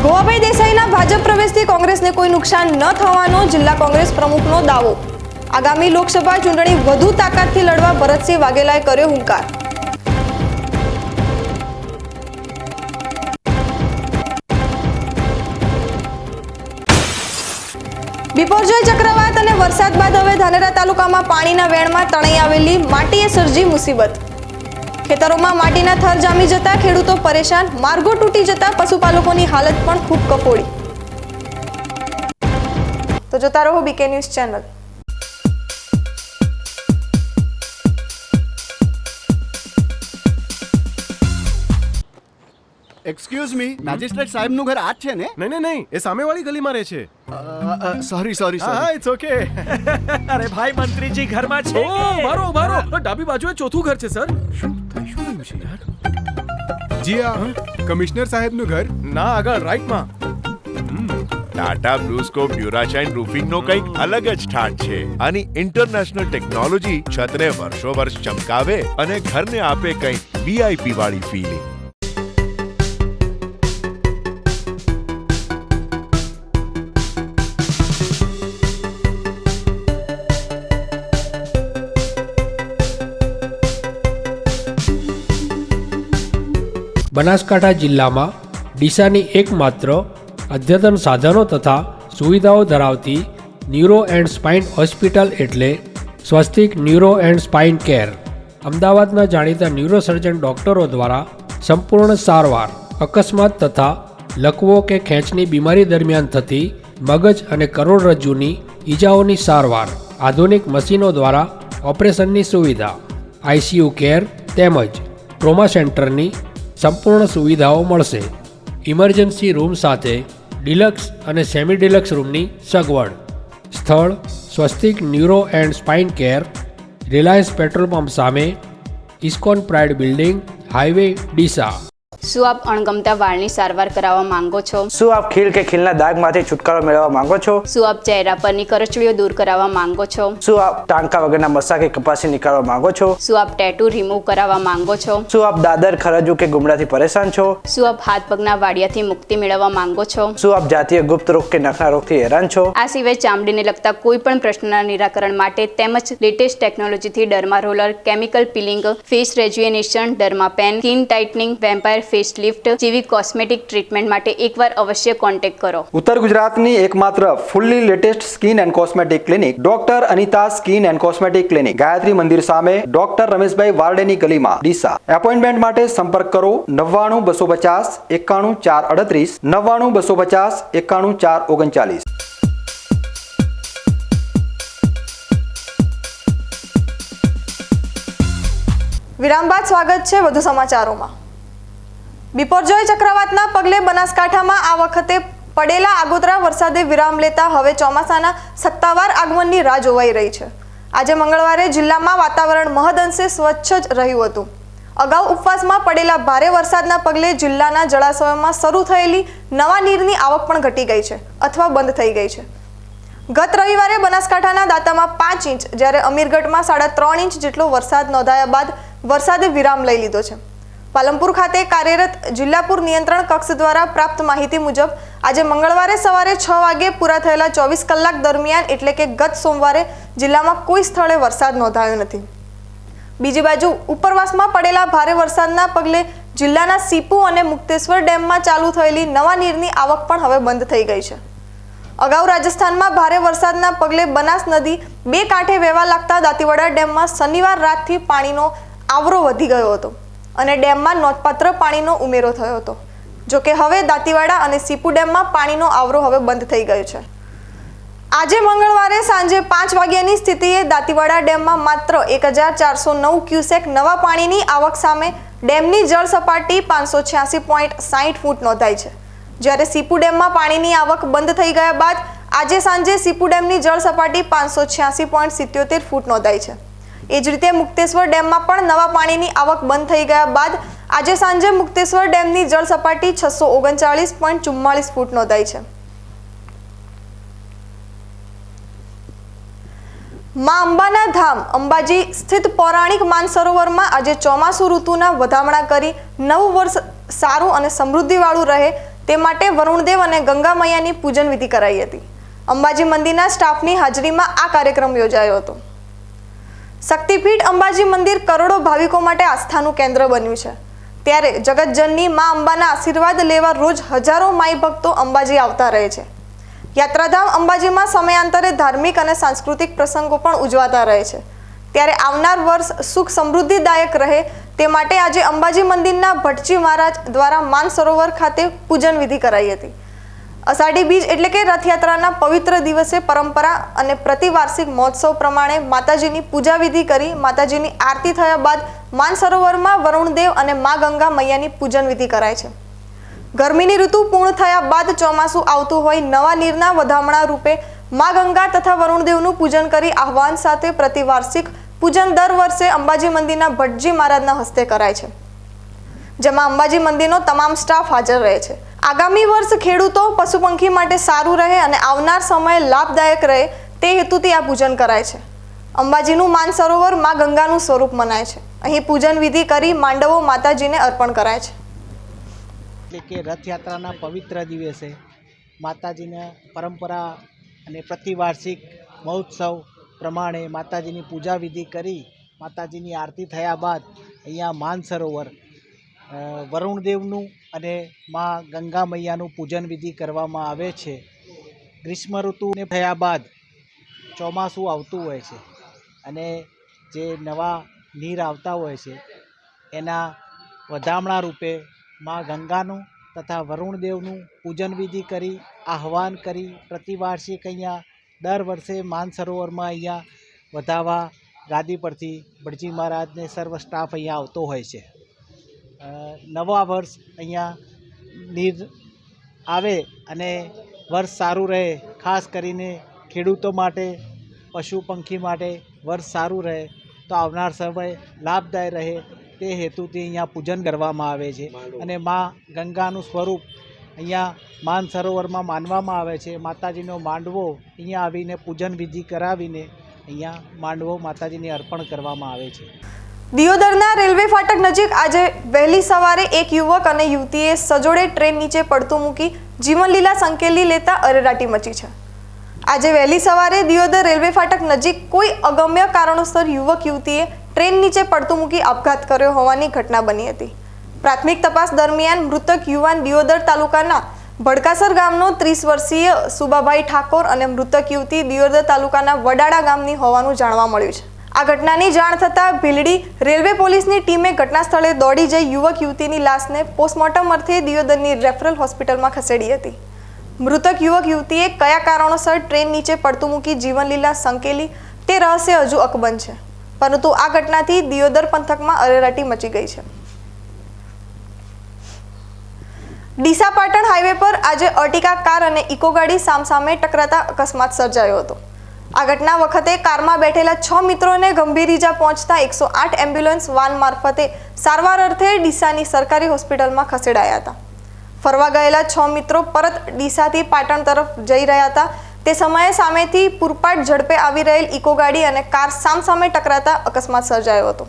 ગોવાભાઈ દેસાઈના ભાજપ પ્રવેશથી કોંગ્રેસને કોઈ નુકસાન ન થવાનો જિલ્લા કોંગ્રેસ પ્રમુખનો દાવો. આગામી લોકસભા ચૂંટણી વધુ તાકાતથી લડવા ભરતસિંહ વાઘેલાએ કર્યો હુંકાર. બિપોરજોય ચક્રવાત અને વરસાદ બાદ હવે ધાનેરા તાલુકામાં પાણીના વેણમાં તણાઈ આવેલી માટીએ સર્જી મુસીબત. ખેતરોમાં માટીના થર જામી જતા ખેડૂતો પરેશાન, માર્ગો તૂટી જતા પશુપાલકોની હાલત પણ ખૂબ કફોડી. તો જોતા રહો BK news channel. Excuse me, magistrate સાહેબનું ઘર આ જ છે ને? નહીં, એ સામેવાળી ગલીમાં રહે છે. સોરી હા, ઇટ્સ ઓકે. અરે ભાઈ, મંત્રીજી ઘરમાં છે. ઓ મારો ડાબી બાજુએ ચોથું ઘર છે સર. શું થયું છે યાર? જી હા, કમિશનર સાહેબનું ઘર. ના, આગળ રાઈટમાં. ટાટા બ્લુસ્કોપ ડ્યુરાશાઇન રૂફિંગનો કંઈક અલગ જ ઠાઠ છે. આની ઇન્ટરનેશનલ ટેકનોલોજી છતને વર્ષો વર્ષ ચમકાવે અને ઘરને આપે કંઈક વીઆઈપી વાળી ફીલિંગ. બનાસકાંઠા જિલ્લામાં ડીસાની એકમાત્ર અદ્યતન સાધનો તથા સુવિધાઓ ધરાવતી ન્યુરો એન્ડ સ્પાઇન હોસ્પિટલ એટલે સ્વસ્તિક ન્યુરો એન્ડ સ્પાઇન કેર. અમદાવાદના જાણીતા ન્યુરોસર્જન ડોક્ટરો દ્વારા સંપૂર્ણ સારવાર, અકસ્માત તથા લકવો કે ખેંચની બીમારી દરમિયાન થતી મગજ અને કરોડરજ્જુની ઈજાઓની સારવાર, આધુનિક મશીનો દ્વારા ઓપરેશનની સુવિધા, આઈસીયુ કેર તેમજ ટ્રોમા સેન્ટરની સંપૂર્ણ સુવિધાઓ મળશે. ઇમરજન્સી રૂમ સાથે ડિલક્સ અને સેમી ડિલક્સ રૂમની સગવડ. સ્થળ Swastik neuro and spine care, Reliance petrol pump સામે, ISKCON pride building, highway Deesa. શું આપ અણગમતા વાળની સારવાર કરાવવા માંગો છો? શું આપ ખીલ કે ખીલના દાગમાંથી છુટકારો મેળવવા માંગો છો? શું આપ ચહેરા પરની કરચલીઓ દૂર કરાવવા માંગો છો? શું આપ ટાંકા વગરના મસા કે કપાસી નીકાળવા માંગો છો? શું આપ ટેટુ રિમૂવ કરાવવા માંગો છો? શું આપ દાદર ખરજુ કે ગુમડાથી પરેશાન છો? શું આપ હાથ પગના વાડિયાથી મુક્તિ મેળવવા માંગો છો? શું આપ જાતીય ગુપ્ત રોગ કે નખના રોગથી હેરાન છો? આ સિવાય ચામડીને લગતા કોઈ પણ પ્રશ્નના નિરાકરણ માટે તેમજ લેટેસ્ટ ટેકનોલોજીથી derma roller, chemical peeling, face rejuvenation, derma pen, skin tightening, vampire face lift જેવી કોસ્મેટિક ટ્રીટમેન્ટ માટે એકવાર અવશ્ય કોન્ટેક્ટ કરો. ઉત્તર ગુજરાતની એકમાત્ર fully latest skin and cosmetic clinic doctor Anita skin and cosmetic clinic, Gayatri Mandir સામે, ડોક્ટર રમેશભાઈ વારડેની ગલીમાં, ડીસા. એપોઇન્ટમેન્ટ માટે સંપર્ક કરો 99 250 91 438, 99 250 91 439. વિરામ બાદ સ્વાગત છે વધુ સમાચારોમાં. બિપોરજોય ચક્રવાતના પગલે બનાસકાંઠામાં આ વખતે પડેલા આગોતરા વરસાદે વિરામ લેતા હવે ચોમાસાના સત્તાવાર આગમનની રાહ જોવાઈ રહી છે. આજે મંગળવારે જિલ્લામાં વાતાવરણ મહદઅંશે સ્વચ્છ જ રહ્યું હતું. અગાઉ ઉપવાસમાં પડેલા ભારે વરસાદના પગલે જિલ્લાના જળાશયોમાં શરૂ થયેલી નવા નીરની આવક પણ ઘટી ગઈ છે અથવા બંધ થઈ ગઈ છે. ગત રવિવારે બનાસકાંઠાના દાંતામાં 5 ઇંચ જ્યારે અમીરગઢમાં 3.5 ઇંચ જેટલો વરસાદ નોંધાયા બાદ વરસાદે વિરામ લઈ લીધો છે. પાલનપુર ખાતે કાર્યરત જિલ્લા પૂર નિયંત્રણ કક્ષ દ્વારા પ્રાપ્ત માહિતી મુજબ આજે મંગળવારે સવારે 6 વાગે પૂરા થયેલા 24 કલાક દરમિયાન એટલે કે ગત સોમવારે જિલ્લામાં કોઈ સ્થળે વરસાદ નોંધાયો નથી. બીજી બાજુ ઉપરવાસમાં પડેલા ભારે વરસાદના પગલે જિલ્લાના સીપુ અને મુક્તેશ્વર ડેમમાં ચાલુ થયેલી નવા નીરની આવક પણ હવે બંધ થઈ ગઈ છે. અગાઉ રાજસ્થાનમાં ભારે વરસાદના પગલે બનાસ નદી બે કાંઠે વહેવા લાગતા દાંતીવાડા ડેમમાં શનિવાર રાતથી પાણીનો આવરો વધી ગયો હતો અને ડેમમાં નોંધપાત્ર પાણીનો ઉમેરો થયો હતો. જોકે હવે દાંતીવાડા અને સીપુ ડેમમાં પાણીનો આવરો હવે બંધ થઈ ગયો છે. આજે મંગળવારે સાંજે 5 વાગ્યાની સ્થિતિએ દાંતીવાડા ડેમમાં માત્ર 1409 ક્યુસેક નવા પાણીની આવક સામે ડેમની જળ સપાટી 586.60 ફૂટ નોંધાઈ છે. જ્યારે સીપુ ડેમમાં પાણીની આવક બંધ થઈ ગયા બાદ આજે સાંજે સીપુ ડેમની જળ સપાટી 586.77 ફૂટ નોંધાઈ છે. એ જ રીતે મુક્તેશ્વર ડેમમાં પણ નવા પાણીની આવક બંધ થઈ ગયા બાદ આજે સાંજે મુક્તેશ્વર ડેમની જળ સપાટી 639.44 ફૂટ નોંધાઈ છે. માં અંબાના ધામ અંબાજી સ્થિત પૌરાણિક માનસરોવરમાં આજે ચોમાસુ ઋતુના વધામણા કરી નવું વર્ષ સારું અને સમૃદ્ધિવાળું રહે તે માટે વરુણદેવ અને ગંગા મૈયાની પૂજન વિધિ કરાઈ હતી. અંબાજી મંદિરના સ્ટાફની હાજરીમાં આ કાર્યક્રમ યોજાયો હતો. શક્તિપીઠ અંબાજી મંદિર કરોડો ભાવિકો માટે આસ્થાનું કેન્દ્ર બન્યું છે. ત્યારે જગતજનની માં અંબાના આશીર્વાદ લેવા રોજ હજારો માઈ ભક્તો અંબાજી આવતા રહે છે. યાત્રાધામ અંબાજીમાં સમયાંતરે ધાર્મિક અને સાંસ્કૃતિક પ્રસંગો પણ ઉજવાતા રહે છે. ત્યારે આવનાર વર્ષ સુખ સમૃદ્ધિદાયક રહે તે માટે આજે અંબાજી મંદિરના ભટજી મહારાજ દ્વારા માનસરોવર ખાતે પૂજન વિધિ કરાઈ હતી. અષાઢી બીજ એટલે કે રથયાત્રાના પવિત્ર દિવસે પરંપરા અને પ્રતિવાર્ષિક મહોત્સવ પ્રમાણે માતાજીની પૂજા વિધિ કરી માતાજીની આરતી થયા બાદ માનસરોવરમાં વરુણદેવ અને મા ગંગા મૈયાની પૂજન વિધિ કરાય છે. ગરમીની ઋતુ પૂર્ણ થયા બાદ ચોમાસું આવતું હોય નવા નીરના વધામણા રૂપે મા ગંગા તથા વરુણદેવનું પૂજન કરી આહવાન સાથે પ્રતિવાર્ષિક પૂજન દર વર્ષે અંબાજી મંદિરના ભટજી મહારાજના હસ્તે કરાય છે, જેમાં અંબાજી મંદિરનો તમામ સ્ટાફ હાજર રહે છે. આગામી વર્ષ ખેડૂતો પશુ પંખી માટે સારું રહે અને આવનાર સમય લાભદાયક રહે તે હેતુથી આ પૂજન કરાય છે. અંબાજીનું માનસરોવર મા ગંગાનું સ્વરૂપ મનાય છે. અહીં પૂજન વિધિ કરી માંડવો માતાજીને અર્પણ કરાય છે. એટલે કે રથયાત્રાના પવિત્ર દિવસે માતાજીના પરંપરા અને પ્રતિવાર્ષિક મહોત્સવ પ્રમાણે માતાજીની પૂજા વિધિ કરી માતાજીની આરતી થયા બાદ અહીંયા માનસરોવર વરુણદેવનું અને મા ગંગા મૈયાનું પૂજન વિધિ કરવામાં આવે છે. ગ્રીષ્મ ઋતુને થયા બાદ ચોમાસું આવતું હોય છે અને જે નવા નીર આવતા હોય છે એના વધામણા રૂપે મા ગંગાનું તથા વરુણદેવનું પૂજન વિધિ કરી આહવાન કરી પ્રતિવાર્ષિક અહીંયા દર વર્ષે માનસરોવરમાં અહીંયા વધાવા ગાદી પરથી ભટજી મહારાજને સર્વ સ્ટાફ અહીંયા આવતો હોય છે. નવા વર્ષ અહીંયા નીર આવે અને વર્ષ સારું રહે, ખાસ કરીને ખેડૂતો માટે પશુ પંખી માટે વર્ષ સારું રહે તો આવનાર સમય લાભદાયક રહે તે હેતુથી અહીંયા પૂજન કરવામાં આવે છે અને મા ગંગાનું સ્વરૂપ અહીંયા માન સરોવરમાં માનવામાં આવે છે. માતાજીનો માંડવો અહીંયા આવીને પૂજન વિધિ કરાવીને અહીંયા માંડવો માતાજીને અર્પણ કરવામાં આવે છે. દિયોદરના રેલવે ફાટક નજીક આજે વહેલી સવારે એક યુવક અને યુવતીએ સજોડે ટ્રેન નીચે પડતું મૂકી જીવનલીલા સંકેલી લેતા અરેરાટી મચી છે. આજે વહેલી સવારે દિયોદર રેલવે ફાટક નજીક કોઈ અગમ્ય કારણોસર યુવક યુવતીએ ટ્રેન નીચે પડતું મૂકી આપઘાત કર્યો હોવાની ઘટના બની હતી. પ્રાથમિક તપાસ દરમિયાન મૃતક યુવાન દિયોદર તાલુકાના ભડકાસર ગામનો 30 વર્ષીય સુબાભાઈ ઠાકોર અને મૃતક યુવતી દિયોદર તાલુકાના વડાડા ગામની હોવાનું જાણવા મળ્યું છે. આ ઘટનાની જાણ થતાં ભીલડી રેલવે પોલીસની ટીમે ઘટના સ્થળે દોડી જઈ યુવક યુવતીની લાશને પોસ્ટમોર્ટમ અર્થે દિયોદરની રેફરલ હોસ્પિટલમાં ખસેડી હતી. મૃતક યુવક યુવતીએ કયા કારણોસર ટ્રેન નીચે પડતું મૂકી જીવનલીલા સંકેલી તે રહસ્ય હજુ અકબંધ છે, પરંતુ આ ઘટનાથી દિયોદર પંથકમાં અરેરાટી મચી ગઈ છે. ડીસા પાટણ હાઈવે પર આજે અર્ટિકા કાર અને ઇકો ગાડી સામસામે ટકરાતા અકસ્માત સર્જાયો હતો. આ ઘટના વખતે કારમાં બેઠેલા 6 મિત્રોને ગંભીર ઈજા પહોંચતા 108 એમ્બ્યુલન્સ વાન મારફતે સારવાર અર્થે ડીસાની સરકારી હોસ્પિટલમાં ખસેડાયા હતા. ફરવા ગયેલા 6 મિત્રો પરત ડીસાથી પાટણ તરફ જઈ રહ્યા હતા. તે સમયે સામેથી પૂરપાટ ઝડપે આવી રહેલ ઇકો ગાડી અને કાર સામસામે ટકરાતા અકસ્માત સર્જાયો હતો.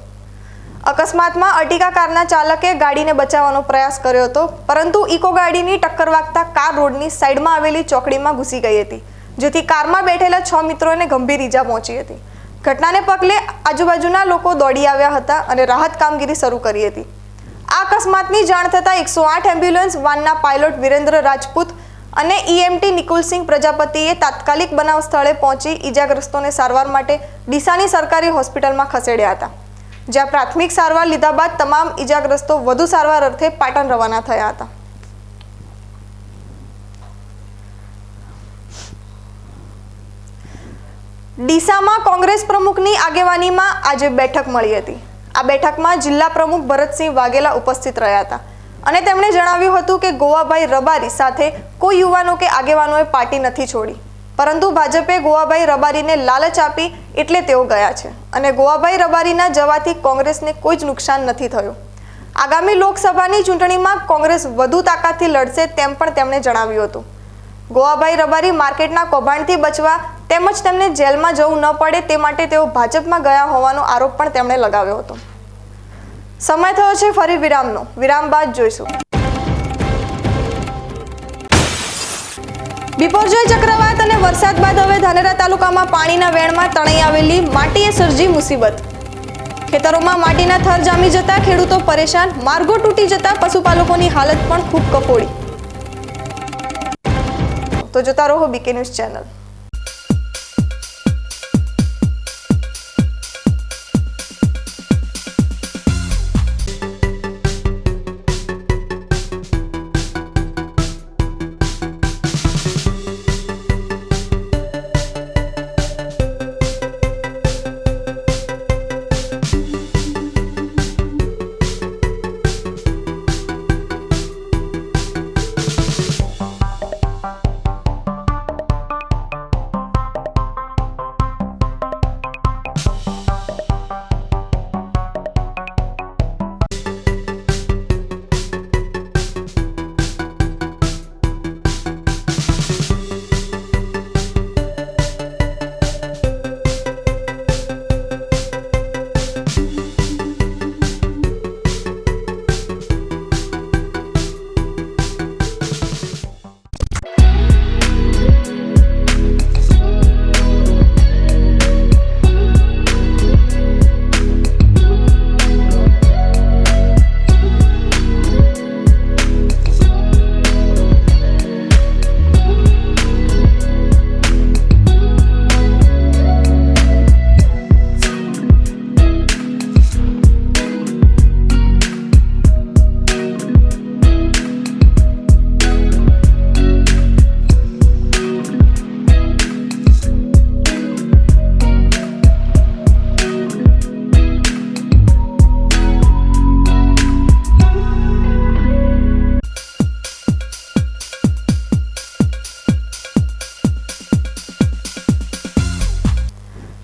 અકસ્માતમાં અર્ટિકા કારના ચાલકે ગાડીને બચાવવાનો પ્રયાસ કર્યો હતો, પરંતુ ઇકો ગાડીની ટક્કર વાગતા કાર રોડની સાઈડમાં આવેલી ચોકડીમાં ઘૂસી ગઈ હતી, જેથી કારમાં બેઠેલા 6 મિત્રોને ગંભીર ઈજા પહોંચી હતી. ઘટનાને પગલે આજુબાજુના લોકો દોડી આવ્યા હતા અને રાહત કામગીરી શરૂ કરી હતી. આ અકસ્માતની જાણ થતાં 108 એમ્બ્યુલન્સ વાનના પાયલોટ વિરેન્દ્ર રાજપૂત અને ઈએમટી નિકુલસિંહ પ્રજાપતિએ તાત્કાલિક બનાવ સ્થળે પહોંચી ઈજાગ્રસ્તોને સારવાર માટે ડીસાની સરકારી હોસ્પિટલમાં ખસેડ્યા હતા, જ્યાં પ્રાથમિક સારવાર લીધા બાદ તમામ ઈજાગ્રસ્તો વધુ સારવાર અર્થે પાટણ રવાના થયા હતા. ડીસામાં કોંગ્રેસ પ્રમુખની આગેવાનીમાં આજે બેઠક મળી હતી. આ બેઠકમાં જિલ્લા પ્રમુખ ભરતસિંહ વાઘેલા ઉપસ્થિત રહ્યા હતા અને તેમણે જણાવ્યું હતું કે ગોવાભાઈ રબારી સાથે કોઈ યુવાનો કે આગેવાનોએ પાર્ટી નથી છોડી, પરંતુ ભાજપે ગોવાભાઈ રબારીને લાલચ આપી એટલે તેઓ ગયા છે અને ગોવાભાઈ રબારીના જવાથી કોંગ્રેસને કોઈ જ નુકસાન નથી થયું. આગામી લોકસભાની ચૂંટણીમાં કોંગ્રેસ વધુ તાકાતથી લડશે તેમ પણ તેમણે જણાવ્યું હતું. ગોવાભાઈ રબારી માર્કેટના કૌભાંડથી બચવા તેમજ તેમને જેલમાં જવું ન પડે તે માટે તેઓ ભાજપમાં ગયા હોવાનો આરોપ પણ તેમણે લગાવ્યો હતો. સમય થયો છે ફરી વિરામનો. વિરામ બાદ જોઈશું. બિપોરજોય ચક્રવાત અને વરસાદ બાદ હવે ધાનેરા તાલુકામાં પાણીના વેણમાં તણાઈ આવેલી માટીએ સર્જી મુસીબત. ખેતરોમાં માટીના થર જામી જતા ખેડૂતો પરેશાન, માર્ગો તૂટી જતા પશુપાલકોની હાલત પણ ખૂબ કફોડી. તો જોતા રહો બીકે ન્યૂઝ ચેનલ.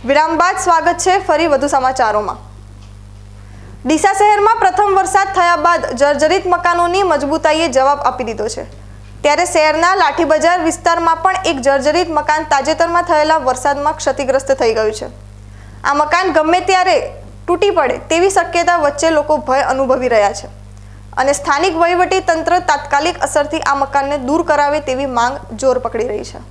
વિરામ બાદ સ્વાગત છે ફરી વધુ સમાચારોમાં. ડીસા શહેરમાં પ્રથમ વરસાદ થયા બાદ જર્જરિત મકાનોની મજબૂતાઈએ જવાબ આપી દીધો છે, ત્યારે શહેરના લાઠી બજાર વિસ્તારમાં પણ એક જર્જરિત મકાન તાજેતરમાં થયેલા વરસાદમાં ક્ષતિગ્રસ્ત થઈ ગયું છે. આ મકાન ગમે ત્યારે તૂટી પડે તેવી શક્યતા વચ્ચે લોકો ભય અનુભવી રહ્યા છે અને સ્થાનિક વહીવટી તંત્ર તાત્કાલિક અસરથી આ મકાનને દૂર કરાવે તેવી માંગ જોર પકડી રહી છે.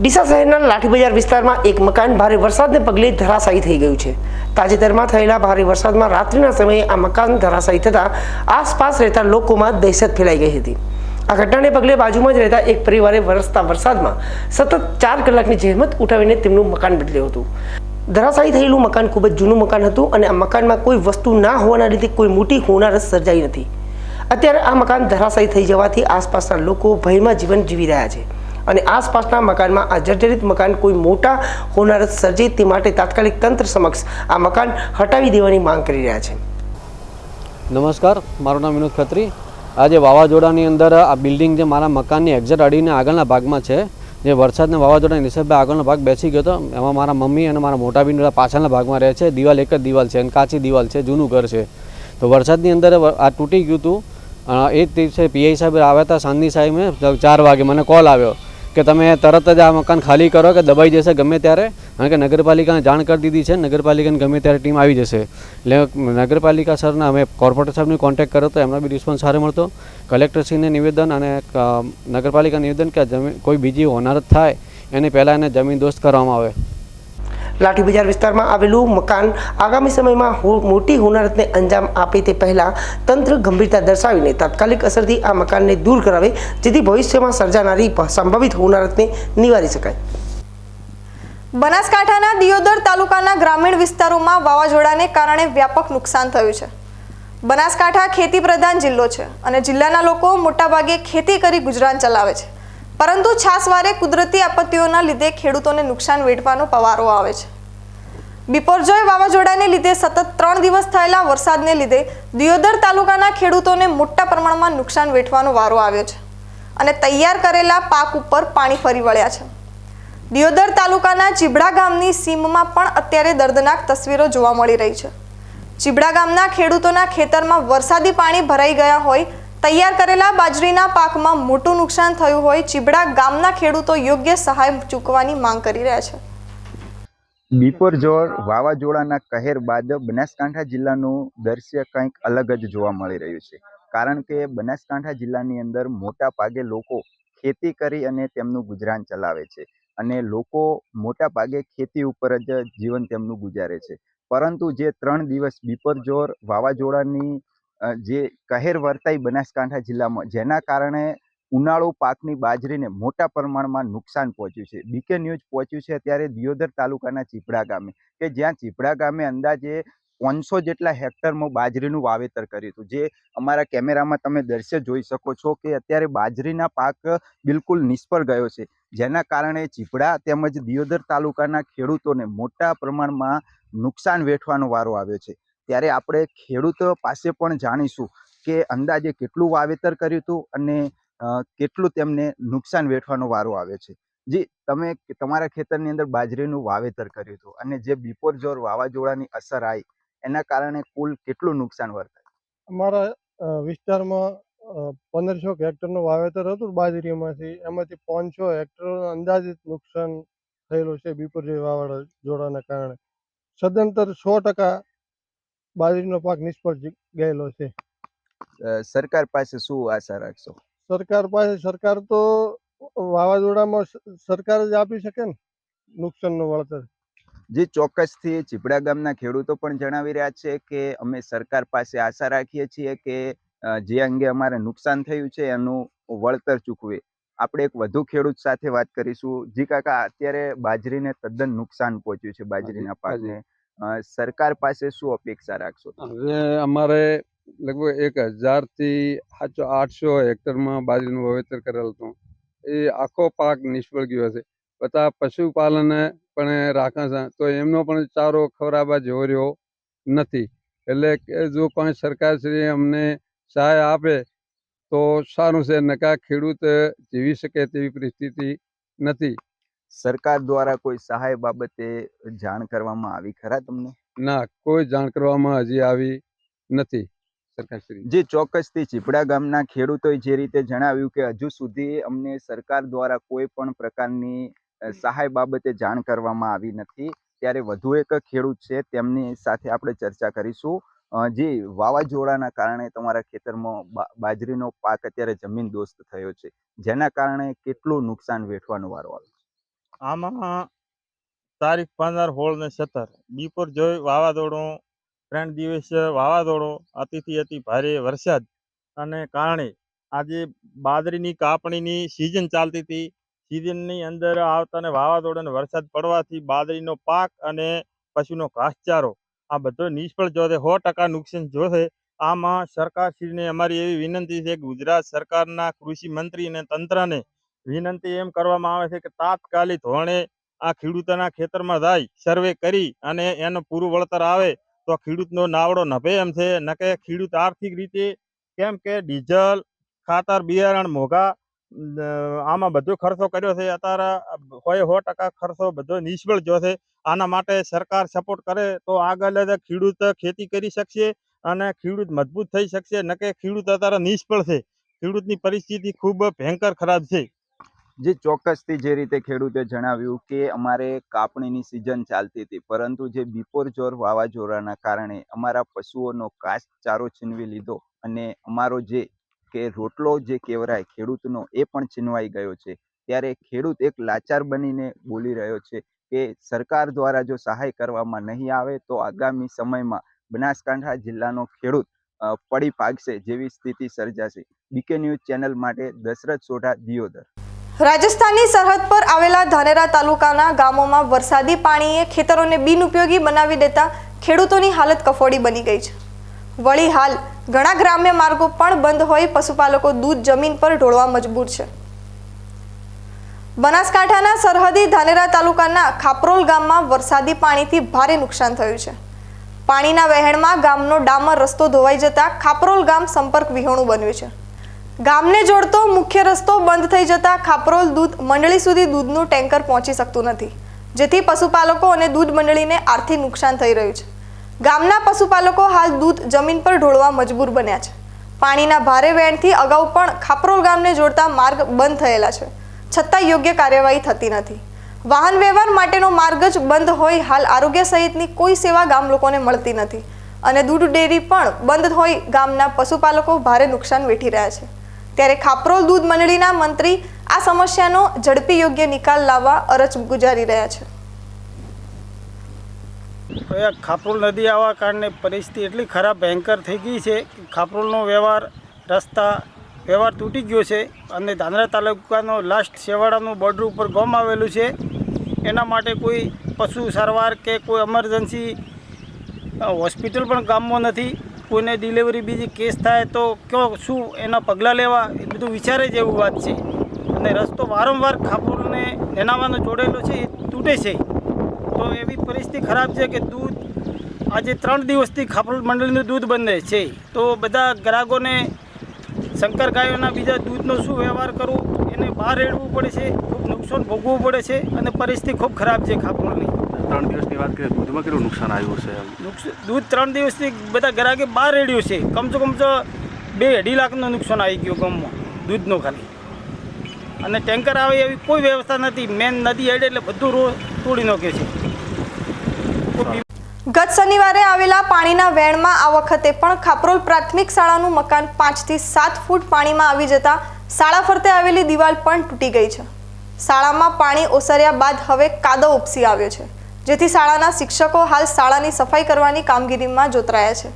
ડીસા શહેરના લાઠી બજાર વિસ્તારમાં એક મકાન ભારે વરસાદને પગલે ધરાશાયી થઈ ગયું છે. તાજેતરમાં થયેલા ભારે વરસાદમાં રાત્રિના સમયે આ મકાન ધરાશાયી થતાં આસપાસ રહેતા લોકોમાં દહેશત ફેલાઈ ગઈ હતી. આ ઘટનાને પગલે બાજુમાં જ રહેતા એક પરિવારે વરસતા વરસાદમાં સતત 4 કલાકની જહેમત ઉઠાવીને તેમનું મકાન બદલ્યું હતું. ધરાશાયી થયેલું મકાન ખૂબ જ જૂનું મકાન હતું અને આ મકાનમાં કોઈ વસ્તુ ના હોવાના લીધે કોઈ મોટી હોનારત સર્જાઈ નથી. અત્યારે આ મકાન ધરાશાયી થઈ જવાથી આસપાસના લોકો ભયમાં જીવન જીવી રહ્યા છે અને આસપાસના મકાનમાં આ જર્જરિત મકાન કોઈ મોટા હોનારત સર્જે તે માટે તાત્કાલિક તંત્ર સમક્ષ આ મકાન હટાવી દેવાની માંગ કરી રહ્યા છે. નમસ્કાર, મારું નામ વિનોદ ખત્રી. આજે વાવાઝોડાની અંદર આ બિલ્ડિંગ જે મારા મકાનની એક્ઝેક્ટ અડીને આગળના ભાગમાં છે, જે વરસાદના વાવાઝોડાની હિસાબે આગળનો ભાગ બેસી ગયો હતો, એમાં મારા મમ્મી અને મારા મોટા બિન પાછળના ભાગમાં રહે છે. દિવાલ એક જ દિવાલ છે અને કાચી દિવાલ છે, જૂનું ઘર છે. તો વરસાદની અંદર આ તૂટી ગયું હતું. એ જ દિવસે પીઆઈ સાહેબ આવ્યા હતા, સાંજની સાહેબે 4 વાગે મને કોલ આવ્યો કે તમે તરત જ આ મકાન ખાલી કરો કે દબાઈ જશે ગમે ત્યારે, કારણ કે નગરપાલિકાને જાણ કરી દીધી છે. નગરપાલિકાની ગમે ત્યારે ટીમ આવી જશે. એટલે નગરપાલિકા સરના અમે કોર્પોરેટર સાહેબને કોન્ટેક્ટ કર્યો હતો, એમનો બી રિસ્પોન્સ સારો મળતો. કલેક્ટરશ્રીને નિવેદન અને નગરપાલિકા નિવેદન કે જમીન કોઈ બીજી હોનારત થાય એની પહેલાં એને જમીન દોસ્ત કરવામાં આવે. લાઠી બજાર વિસ્તારમાં આવેલું મકાન આગામી સમયમાં મોટી હોનારતને અંજામ આપે તે પહેલા તંત્ર ગંભીરતા દર્શાવીને તાત્કાલિક અસરથી આ મકાનને દૂર કરાવે, જેથી ભવિષ્યમાં સર્જાનારી સંભવિત હોનારતને નિવારી શકાય. બનાસકાંઠાના દિયોદર તાલુકાના ગ્રામીણ વિસ્તારોમાં વાવાઝોડાને કારણે વ્યાપક નુકસાન થયું છે. બનાસકાંઠા ખેતી પ્રધાન જિલ્લો છે અને જિલ્લાના લોકો મોટાભાગે ખેતી કરી ગુજરાન ચલાવે છે, પરંતુ છાસવારે કુદરતી આપત્તિઓના લીધે ખેડૂતોને નુકસાન વેઠવાનો પવારો આવે છે. બિપોરજોય વાવાઝોડાને લીધે સતત 3 દિવસ થયેલા વરસાદને લીધે દિયોદર તાલુકાના ખેડૂતોને મોટા પ્રમાણમાં નુકસાન વેઠવાનો વારો આવ્યો છે અને તૈયાર કરેલા પાક ઉપર પાણી ફરી વળ્યા છે. દિયોદર તાલુકાના ચીબડા ગામની સીમમાં પણ અત્યારે દર્દનાક તસવીરો જોવા મળી રહી છે. ચીબડા ગામના ખેડૂતોના ખેતરમાં વરસાદી પાણી ભરાઈ ગયા હોય, તૈયાર કરેલા બાજરીના પાકમાં મોટું નુકસાન થયું હોય. ચીબડા ગામના ખેડૂતો યોગ્ય સહાય ચૂકવવાની માંગ કરી રહ્યા છે. બિપોરજોય વાવાઝોડાના કહેર બાદ બનાસકાંઠા જિલ્લાનું દ્રશ્ય કંઈક અલગ જ જોવા મળી રહ્યું છે, કારણ કે બનાસકાંઠા જિલ્લાની અંદર મોટા ભાગે લોકો ખેતી કરી અને તેમનું ગુજરાન ચલાવે છે અને લોકો મોટા ભાગે ખેતી ઉપર જ જીવન તેમનું ગુજારે છે. પરંતુ જે 3 દિવસ બિપોરજોય વાવાઝોડાની જે કહેર વર્તાઈ બનાસકાંઠા જિલ્લામાં, જેના કારણે ઉનાળુ પાકની બાજરીને મોટા પ્રમાણમાં નુકસાન પહોંચ્યું છે. બીકે ન્યૂઝ પહોંચ્યું છે અત્યારે દિયોદર તાલુકાના ચીપડા ગામે, કે જ્યાં ચીપડા ગામે અંદાજે 500 જેટલા હેક્ટરમાં બાજરીનું વાવેતર કર્યું હતું. જે અમારા કેમેરામાં તમે દ્રશ્ય જોઈ શકો છો કે અત્યારે બાજરીના પાક બિલકુલ નિષ્ફળ ગયો છે, જેના કારણે ચીપડા તેમજ દિયોદર તાલુકાના ખેડૂતોને મોટા પ્રમાણમાં નુકસાન વેઠવાનો વારો આવ્યો છે. ત્યારે આપણે ખેડૂતો પાસે પણ જાણીશું કે અંદાજે કેટલું વાવેતર કર્યું હતું અને કેટલું તેમને નુકસાન વેઠવાનો વારો આવે છે. જી, તમે તમારા ખેતરની અંદર બાજરીનું વાવેતર કર્યું હતું અને જે બિપોરજોય વાવાઝોડાની અસર આવી એના કારણે કુલ કેટલું નુકસાન વર્તાય? અમારા વિસ્તારમાં 1500 હેક્ટરનું વાવેતર હતું બાજરીમાંથી, એમાંથી 500 હેક્ટરનું અંદાજિત નુકસાન થયેલું છે બિપોરજોય વાવાઝોડાના કારણે. સદંતર 100% બાજરીનો પાક નિષ્ફળ ગયેલો છે. સરકાર પાસે શું આશા રાખશો? સરકાર તો વાવાઝોડામાં સરકાર જ આપી શકે ને નુકસાનનું વળતર. જે ચોક્કસથી ચીપડા ગામના ખેડૂતો પણ જણાવી રહ્યા છે કે અમે સરકાર પાસે આશા રાખીએ છીએ કે જે અંગે અમારે નુકસાન થયું છે એનું વળતર ચૂકવે. આપણે એક વધુ ખેડૂત સાથે વાત કરીશું. જી કાકા, અત્યારે બાજરીને તદ્દન નુકસાન પહોંચ્યું છે, બાજરીના પાકને. સરકાર પાસે શું અપેક્ષા રાખશો? હવે અમારે લગભગ 1000 થી 800 હેક્ટરમાં બાજરીનું વાવેતર કરેલ હતું. એ આખો પાક નિષ્ફળ ગયો છે. બધા પશુપાલન પણ રાખે છે તો એમનો પણ ચારો ખવડાવવા જેવો રહ્યો નથી. એટલે જો કોઈ સરકારશ્રી અમને સહાય આપે તો સારું છે, નકા ખેડૂત જીવી શકે તેવી પરિસ્થિતિ નથી. સરકાર દ્વારા કોઈ સહાય બાબતે જાણ કરવામાં આવી ખરા તમને? ના, કોઈ જાણ કરવામાં હજી આવી નથી સરકારશ્રી. જે ચોક્કસથી ચીપડા ગામના ખેડૂતોએ જે રીતે જણાવ્યું કે હજુ સુધી અમને સરકાર દ્વારા કોઈ પણ પ્રકારની સહાય બાબતે જાણ કરવામાં આવી નથી. ત્યારે વધુ એક ખેડૂત છે, તેમની સાથે આપણે ચર્ચા કરીશું. જે વાવાઝોડાના કારણે તમારા ખેતરમાં બાજરીનો પાક અત્યારે જમીનદોસ્ત થયો છે, જેના કારણે કેટલું નુકસાન વેઠવાનો વારો આવે છે? આમાં તારીખ 15, 16 ને 17 બપોર જોઈ વાવાઝોડું 3 દિવસ વાવાઝોડો અતિથી અતિ ભારે વરસાદ અને કારણે આજે બાજરીની કાપણીની સિઝન ચાલતી હતી. સિઝનની અંદર આવતા ને વાવાઝોડા અને વરસાદ પડવાથી બાજરીનો પાક અને પશુનો ઘાસચારો આ બધો નિષ્ફળ જશે, 100% નુકસાન જોશે. આમાં સરકારશ્રીને અમારી એવી વિનંતી છે કે ગુજરાત સરકારના કૃષિ મંત્રી અને તંત્રને વિનંતી એમ કરવામાં આવે છે કે તાત્કાલિક ધોરણે આ ખેડૂતોના ખેતરમાં જાય સર્વે કરી અને એનું પૂરું વળતર આવે તો ખેડૂતનો નાવડો નભે એમ છે. ન કે ખેડૂત આર્થિક રીતે, કેમ કે ડીઝલ, ખાતર, બિયારણ મોંઘા, આમાં બધો ખર્ચો કર્યો છે. અત્યારે 100% ખર્ચો બધો નિષ્ફળ જશે. આના માટે સરકાર સપોર્ટ કરે તો આગળ ખેડૂત ખેતી કરી શકશે અને ખેડૂત મજબૂત થઈ શકશે. ન કે ખેડૂત અત્યારે નિષ્ફળ છે. ખેડૂતની પરિસ્થિતિ ખૂબ ભયંકર ખરાબ છે. જે ચોક્કસથી જે રીતે ખેડૂતે જણાવ્યું કે અમારે કાપણીની સિઝન ચાલતી હતી, પરંતુ જે બિપોરજોર વાવાઝોડાના કારણે અમારા પશુઓનો ઘાસચારો છીનવી લીધો અને અમારો જે કે રોટલો જે કહેવાય ખેડૂતનો એ પણ છીનવાઈ ગયો છે. ત્યારે ખેડૂત એક લાચાર બનીને બોલી રહ્યો છે કે સરકાર દ્વારા જો સહાય કરવામાં નહીં આવે તો આગામી સમયમાં બનાસકાંઠા જિલ્લાનો ખેડૂત પડી ભાગશે જેવી સ્થિતિ સર્જાશે. બીકે ન્યૂઝ ચેનલ માટે દશરથ સોઢા, દિયોદર. રાજસ્થાનની સરહદ પર આવેલા ધાનેરા તાલુકાના ગામોમાં વરસાદી પાણીએ ખેતરોને બિનઉપયોગી બનાવી દેતા ખેડૂતોની હાલત કફોડી બની ગઈ છે. વળી હાલ ઘણા ગ્રામ્ય માર્ગો પણ બંધ હોઈ પશુપાલકો દૂધ જમીન પર ઢોળવા મજબૂર છે. બનાસકાંઠાના સરહદી ધાનેરા તાલુકાના ખાપરોલ ગામમાં વરસાદી પાણીથી ભારે નુકસાન થયું છે. પાણીના વહેણમાં ગામનો ડામર રસ્તો ધોવાઈ જતા ખાપરોલ ગામ સંપર્ક વિહોણું બન્યું છે. ગામને જોડતો મુખ્ય રસ્તો બંધ થઈ જતા ખાપરોલ દૂધ મંડળી સુધી દૂધનું ટેન્કર પહોંચી શકતું નથી, જેથી પશુપાલકો અને દૂધ મંડળીને આર્થિક નુકસાન થઈ રહ્યું છે. ગામના પશુપાલકો હાલ દૂધ જમીન પર ઢોળવા મજબૂર બન્યા છે. પાણીના ભારે વહેણથી અગાઉ પણ ખાપરોલ ગામને જોડતા માર્ગ બંધ થયેલા છે, છતાં યોગ્ય કાર્યવાહી થતી નથી. વાહન વ્યવહાર માટેનો માર્ગ જ બંધ હોય હાલ આરોગ્ય સહિતની કોઈ સેવા ગામ લોકોને મળતી નથી અને દૂધ ડેરી પણ બંધ હોય ગામના પશુપાલકો ભારે નુકસાન વેઠી રહ્યા છે. ત્યારે ખાપરોલ દૂધ મંડળીના મંત્રી આ સમસ્યાનો ઝડપી યોગ્ય નિકાલ લાવવા અરજ ગુજારી રહ્યા છે. ખાપરોલ નદી આવવા કારણે પરિસ્થિતિ એટલી ખરાબ ભયંકર થઈ ગઈ છે કે ખાપરોલનો વ્યવહાર, રસ્તા વ્યવહાર તૂટી ગયો છે અને ધાનેરા તાલુકાનો લાસ્ટ છેવાડાનું બોર્ડર ઉપર ગામ આવેલું છે. એના માટે કોઈ પશુ સારવાર કે કોઈ એમરજન્સી હોસ્પિટલ પણ ગામમાં નથી. કોઈને ડિલિવરી બીજી કેસ થાય તો કયો શું એના પગલાં લેવા એ બધું વિચારે જેવું વાત છે. અને રસ્તો વારંવાર ખાપરોલને નેનાવાનો જોડેલો છે, એ તૂટે છે. તો એવી પરિસ્થિતિ ખરાબ છે કે દૂધ આજે 3 દિવસથી ખાપરોલ મંડળીનું દૂધ બંધ છે. તો બધા ગ્રાહકોને શંકર ગાયોના બીજા દૂધનો શું વ્યવહાર કરવો, એને બહાર રેડવું પડે છે, ખૂબ નુકસાન ભોગવવું પડે છે અને પરિસ્થિતિ ખૂબ ખરાબ છે ખાપરોલની. 3 દિવસની વાત કરીએ, દૂધમાં કેટલું નુકસાન આવ્યું છે? દૂધ 3 દિવસથી બધા ગ્રાહકે બહાર રેડ્યું છે. કમસે કમ 2-2.5 લાખનું નુકસાન આવી ગયું ગામમાં દૂધનો ખાલી. અને ટેન્કર આવે એવી કોઈ વ્યવસ્થા નથી. મેન નદી હેડે એટલે બધું તોડી નાખે છે. ગત શનિવારે આવેલા પાણીના વહેણમાં આ વખતે પણ ખાપરોલ પ્રાથમિક શાળાનું મકાન 5 થી 7 ફૂટ પાણીમાં આવી જતા શાળા ફરતે આવેલી દિવાલ પણ તૂટી ગઈ છે. શાળામાં પાણી ઓસર્યા બાદ હવે કાદવ ઉપસી આવ્યો છે, જેથી શાળાના શિક્ષકો હાલ શાળાની સફાઈ કરવાની કામગીરીમાં જોતરાયા છે.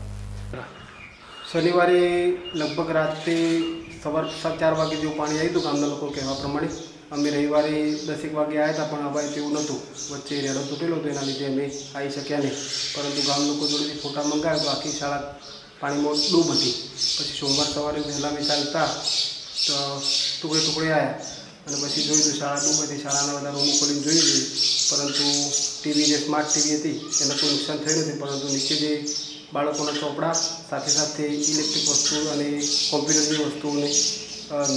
શનિવારે લગભગ રાત્રે સવાર 4 વાગે જેવું પાણી આવ્યું હતું ગામના લોકો કહેવા પ્રમાણે. અમે રવિવારે 10 વાગે આવ્યા હતા, પણ અમારે તેવું નહોતું. વચ્ચે રેડો તૂટેલો હતો, એના લીધે અમે આવી શક્યા નહીં. પરંતુ ગામ લોકો જોડેથી ફોટા મંગાવ્યા તો આખી શાળા પાણીમાં ડૂબ હતી. પછી સોમવાર સવારે વહેલા અમે ચાલતા તો ટુકડે આવ્યા અને પછી જોયું તો શાળા ડૂબ હતી. શાળાના બધા રૂમ ખોલીને જોયું, પરંતુ ટીવી જે સ્માર્ટ ટીવી હતી એને કોઈ નુકસાન થયું નથી, પરંતુ નીચે જે બાળકોના ચોપડા સાથે સાથે ઇલેક્ટ્રિક વસ્તુ અને કોમ્પ્યુટરની વસ્તુઓને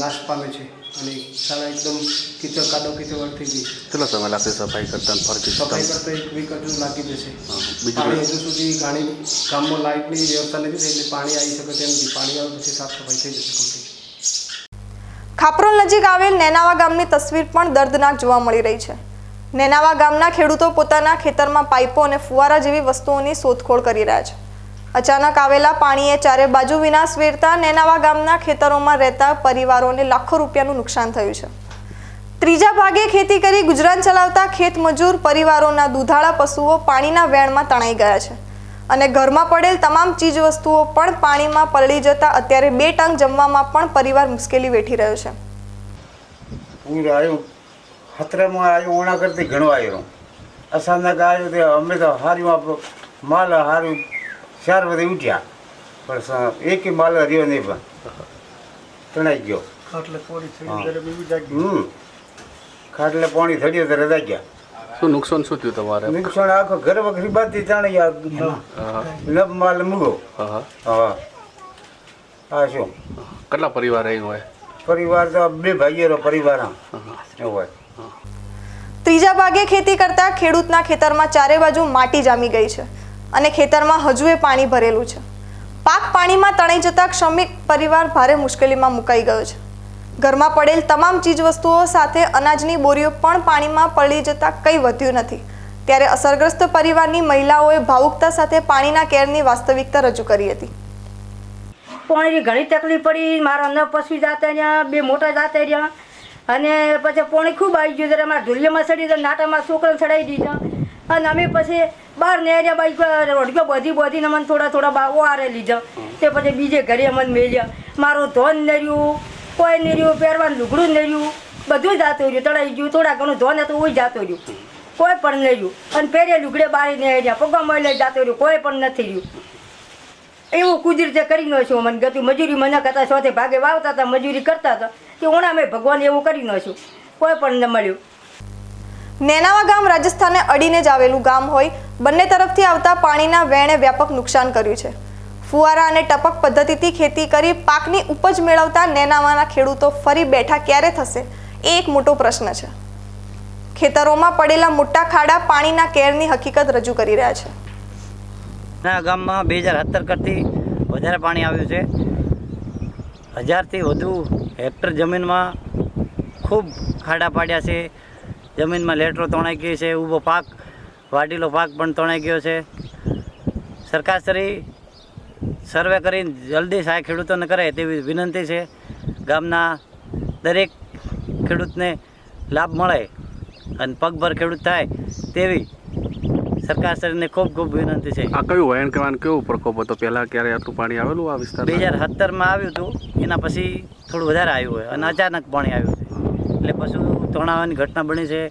નાશ પામે છે. અને શાળા એકદમ કીચડ કાદવ કીચડ થઈ ગઈ. કેટલો સમય લાગશે સફાઈ કરતા ને ફરતી સફાઈ કરતા 1 વીક હજુ લાગી જશે. બીજું પાણી હજુ સુધી ઘણી ગામમાં લાઇટની વ્યવસ્થા નથી થઈ એટલે પાણી આવી શકે તેમ નથી. પાણી આવે પછી સાફ સફાઈ થઈ જશે કમ્પ્લીટ. ખાપરોલ નજીક આવેલ નેનાવા ગામની તસવીર પણ દર્દનાક જોવા મળી રહી છે. નેનાવા ગામના ખેડૂતો પોતાના ખેતરમાં પાઇપો અને ફુવારા જેવી વસ્તુઓની શોધખોળ કરી રહ્યા છે. અચાનક આવેલા પાણીએ ચારે બાજુ વિનાશ વેરતા નેનાવા ગામના ખેતરોમાં રહેતા પરિવારોને લાખો રૂપિયાનું નુકસાન થયું છે. ત્રીજા ભાગે ખેતી કરી ગુજરાન ચલાવતા ખેત મજૂર પરિવારોના દૂધાળા પશુઓ પાણીના વેણમાં તણાઈ ગયા છે અને ઘરમાં પડેલ તમામ ચીજ વસ્તુઓ પણ પાણીમાં પલળી જતા અત્યારે 2 ટાંક જમવામાં પણ પરિવાર મુશ્કેલી વેઠી રહ્યો છે. પૂર આવ્યું, ખતરામાં આવ્યું, ઓણા કરતી ઘણો આવ્યો. અચાનક આવ્યું તે અમે તો હાર્યું માલ હાર્યું 4 વાગે ઉઠ્યા પણ એક માલ રહ્યો નહીં, પણ તણાઈ ગયો. ખાટલે પાણી થયું ત્યારે જાગ્યા. શું નુકસાન શું થયું તમારે? નુકસાન આખો ઘર વખરી બાંધી તાણી નબ માલ મૂગો. હા શું કેટલા પરિવાર અહીં હોય? પરિવાર તો 2 ભાઈઓ પરિવાર હોય. ત્રીજા ભાગે ખેતી કરતા ખેડૂતના ખેતરમાં ચારે બાજુ માટી જામી ગઈ છે અને ખેતરમાં હજુએ પાણી ભરેલું છે. પાક પાણીમાં તણાઈ જતા શ્રમિક પરિવાર ભારે મુશ્કેલીમાં મુકાઈ ગયો છે. ઘરમાં પડેલ તમામ ચીજ વસ્તુઓ સાથે અનાજની બોરીઓ પણ પાણીમાં પલળી જતા કંઈ વધ્યું નથી. ત્યારે અસરગ્રસ્ત પરિવારની મહિલાઓએ ભાવુકતા સાથે પાણીના કેરની વાસ્તવિકતા રજૂ કરી હતી. પાણીની ઘણી તકલીફ પડી. મારા ન પશુ જાતા રહ્યા, 2 મોટા જાતા રહ્યા અને પછી પાણી ખૂબ આવી ગયું ત્યારે અમારા ઢોલિયામાં ચડી તો નાટામાં છોકરાને ચડાવી દીધા અને અમે પછી બહાર નેર્યા બાઈક રોડકો બધી મને થોડા ઓહારે લીધા. તે પછી બીજે ઘરે અમને મેલ્યા. મારું ધોન નર્યું, કોઈ નર્યું, પહેરવાનું લુગડું નર્યું, બધું જાતું રહ્યું, તળાઈ ગયું. થોડા ઘણું ધોન હતું ઓય જાતું રહ્યું, કોઈ પણ નર્યું. અને પહેરે લુગડે બારી નેર્યા, પગામાં લઈ જાતું રહ્યું, કોઈ પણ નથી રહ્યું. એવું કુદરતે કરી ન છું. મને ગતું મજૂરી મને કરતા સાથે ભાગે વાવતા હતા, મજૂરી કરતા હતા કે ઓણા મેં ભગવાન એવું કરી ન છું, કોઈ પણ ન મળ્યું. નેનાવા ગામ રાજસ્થાનને અડીને જ આવેલું ગામ હોય બંને તરફથી આવતા પાણીના વેણે વ્યાપક નુકસાન કર્યું છે. ફુવારા અને ટપક પદ્ધતિથી ખેતી કરી પાકની ઉપજ મેળવતા નેનાવાના ખેડૂતો ફરી બેઠા ક્યારે થશે એ એક મોટો પ્રશ્ન છે. ખેતરોમાં પડેલા મોટા ખાડા પાણીના કેરની હકીકત રજૂ કરી રહ્યા છે. ના ગામમાં 2017 કરતી વધારે પાણી આવ્યું છે. 1000થી વધુ હેક્ટર જમીનમાં ખૂબ ખાડા પાડ્યા છે. જમીનમાં લેટરો તણાઈ ગઈ છે. ઊભો પાક, વાઢેલો પાક પણ તણાઈ ગયો છે. સરકારશ્રી સર્વે કરીને જલ્દી સહાય ખેડૂતોને કરે તેવી વિનંતી છે. ગામના દરેક ખેડૂતને લાભ મળે અને પગભર ખેડૂત થાય તેવી સરકારશ્રીને ખૂબ વિનંતી છે. આ કયું વહેણ કહેવાનું કેવું પ્રકોપ હતો? પહેલા ક્યારે આટલું પાણી આવેલું આ વિસ્તારમાં? 2017માં આવ્યું હતું, એના પછી થોડું વધારે આવ્યું હોય અને અચાનક પાણી આવ્યું છે એટલે પશુ તણાવવાની ઘટના બની છે.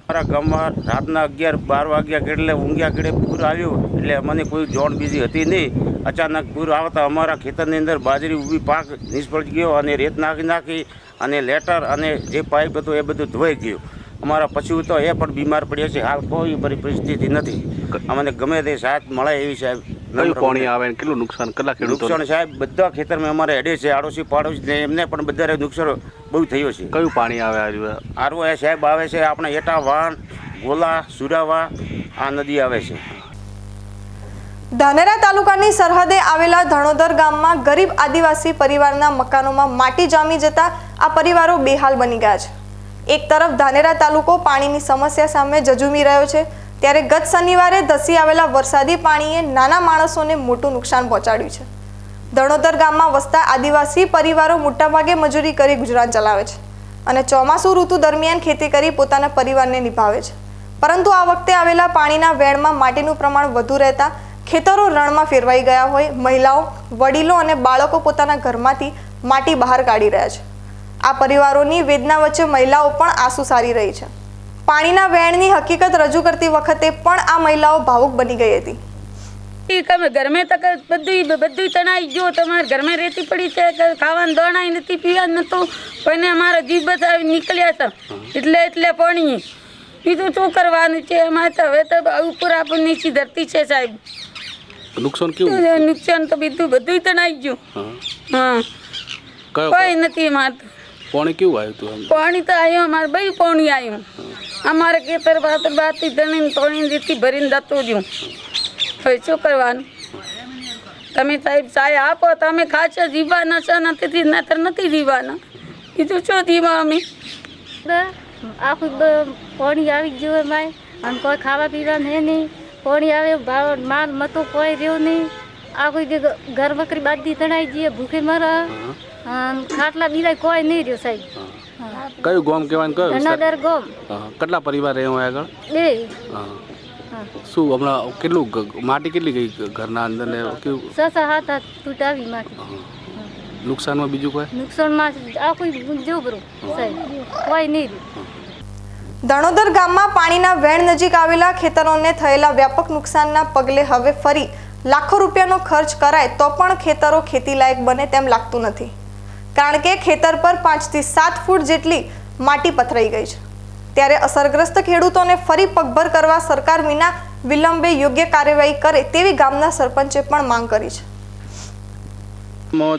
અમારા ગામમાં રાતના 11-12 વાગ્યા કેટલે ઊંઘ્યા કેળે પૂર આવ્યું એટલે અમને કોઈ જોણ બીજી હતી નહીં. અચાનક પૂર આવતા અમારા ખેતરની અંદર બાજરી ઊભી પાક નિષ્ફળ ગયો અને રેત નાખી અને લેટર અને જે પાઇપ હતો એ બધું ધોવાઈ ગયું. અમારા પશુ તો એ પણ બીમાર પડ્યા છે. હાલ કોઈ પરિસ્થિતિ નથી. અમને ગમે તે સહાય મળે એવી સાહેબ. કયું પાણી આવે ને કેટલું નુકસાન? કેટલા ખેડૂતો નુકસાન સાહેબ બધા ખેતરમાં અમારે હેડે છે, આડોશી પાડોશી એમને પણ બધા નુકસાન બહુ થયું છે. કયું પાણી આવે? આરવો એ સાહેબ આવે છે આપણે એટા વાણ, ગોલા, સુરાવા આ નદી આવે છે. ધાનેરા તાલુકાની સરહદે આવેલા ધણોધર ગામમાં ગરીબ આદિવાસી પરિવારના મકાનોમાં માટી જામી જતા આ પરિવારો બેહાલ બની ગયા છે. એક તરફ ધાનેરા તાલુકો પાણીની સમસ્યા સામે ઝઝૂમી રહ્યો છે ત્યારે ગત શનિવારે ધસી આવેલા વરસાદી પાણીએ નાના માણસોને મોટું નુકસાન પહોંચાડ્યું છે. ધણોધર ગામમાં વસતા આદિવાસી પરિવારો મોટાભાગે મજૂરી કરી ગુજરાન ચલાવે છે અને ચોમાસુ ઋતુ દરમિયાન ખેતી કરી પોતાના પરિવારને નિભાવે છે. પરંતુ આ વખતે આવેલા પાણીના વેણમાં માટીનું પ્રમાણ વધુ રહેતા ખેતરો રણમાં ફેરવાઈ ગયા હોય મહિલાઓ, વડીલો અને બાળકો પોતાના ઘરમાંથી માટી બહાર કાઢી રહ્યા છે. આ પરિવારોની વેદના વચ્ચે મહિલાઓ પણ આંસુ સારી રહી છે. પાણીના વેણની હકીકત રજૂ કરતી વખતે પણ આ મહિલાઓ ભાવુક બની ગઈ હતી. તમે ઘરમાં તક બધું તણાઈ ગયો. તમારા ઘરમાં રેતી પડી છે, ખાવાનું દોણાય નથી, પીવાનું નતું, કોઈને અમારા જીવ બધા નીકળ્યા હતા એટલે પાણી બીજું શું કરવાનું છે? અમારે તો હવે તો ઉપર આપણને ધરતી છે સાહેબ. નુકસાન કેવું? નુકસાન તો બધું તણાઈ ગયું. હા, કોઈ નથી. पानी क्यों आयो तू हम पानी तो आयो हमारे भाई पानी आयो हमारे खेतर बाती धनी तोड़ी रीति भरी दतो दू હવે શું કરવાનું તમે સાહેબ સહાય આપો તમે ખાચો જીવા નશા નથી નતર નથી જીવાના બીજું શું જીવા અમે આખું પાણી આવી ગયું એમાં અને કોઈ ખાવા પીવાનું હે નહીં પાણી આવે માલ મતો કોઈ રહ્યું નહીં આખું ઘર બકરી બાજી તણાઈ જઈએ ભૂખે મરા ખાટલા બીજા કોઈ નહીં રહ્યો સાહેબ કયું ગામ કહેવાય કયું ધનાદર ગામ કેટલા પરિવાર રહે હોય આગળ બે શું હમણાં કેટલું માટી કેટલી ગઈ ઘરના અંદર ને કેવું 6-7 તૂટાવી માટી નુકસાનમાં બીજું કોઈ નુકસાનમાં આખું જોબરું સાહેબ કોઈ નહીં રહ્યું દણોદર ગામમાં પાણીના વેણ નજીક આવેલા ખેતરોને થયેલા વ્યાપક નુકસાનના પગલે હવે ફરી લાખો રૂપિયાનો ખર્ચ કરાય તો પણ ખેતરો ખેતીલાયક બને તેમ લાગતું નથી, કારણ કે ખેતર પર 5 થી 7 ફૂટ જેટલી માટી પથરાઈ ગઈ છે। ત્યારે અસરગ્રસ્ત ખેડૂતોને ફરી પગભર કરવા સરકાર વિના વિલંબે યોગ્ય કાર્યવાહી કરે તેવી ગામના સરપંચે પણ માંગ કરી છે।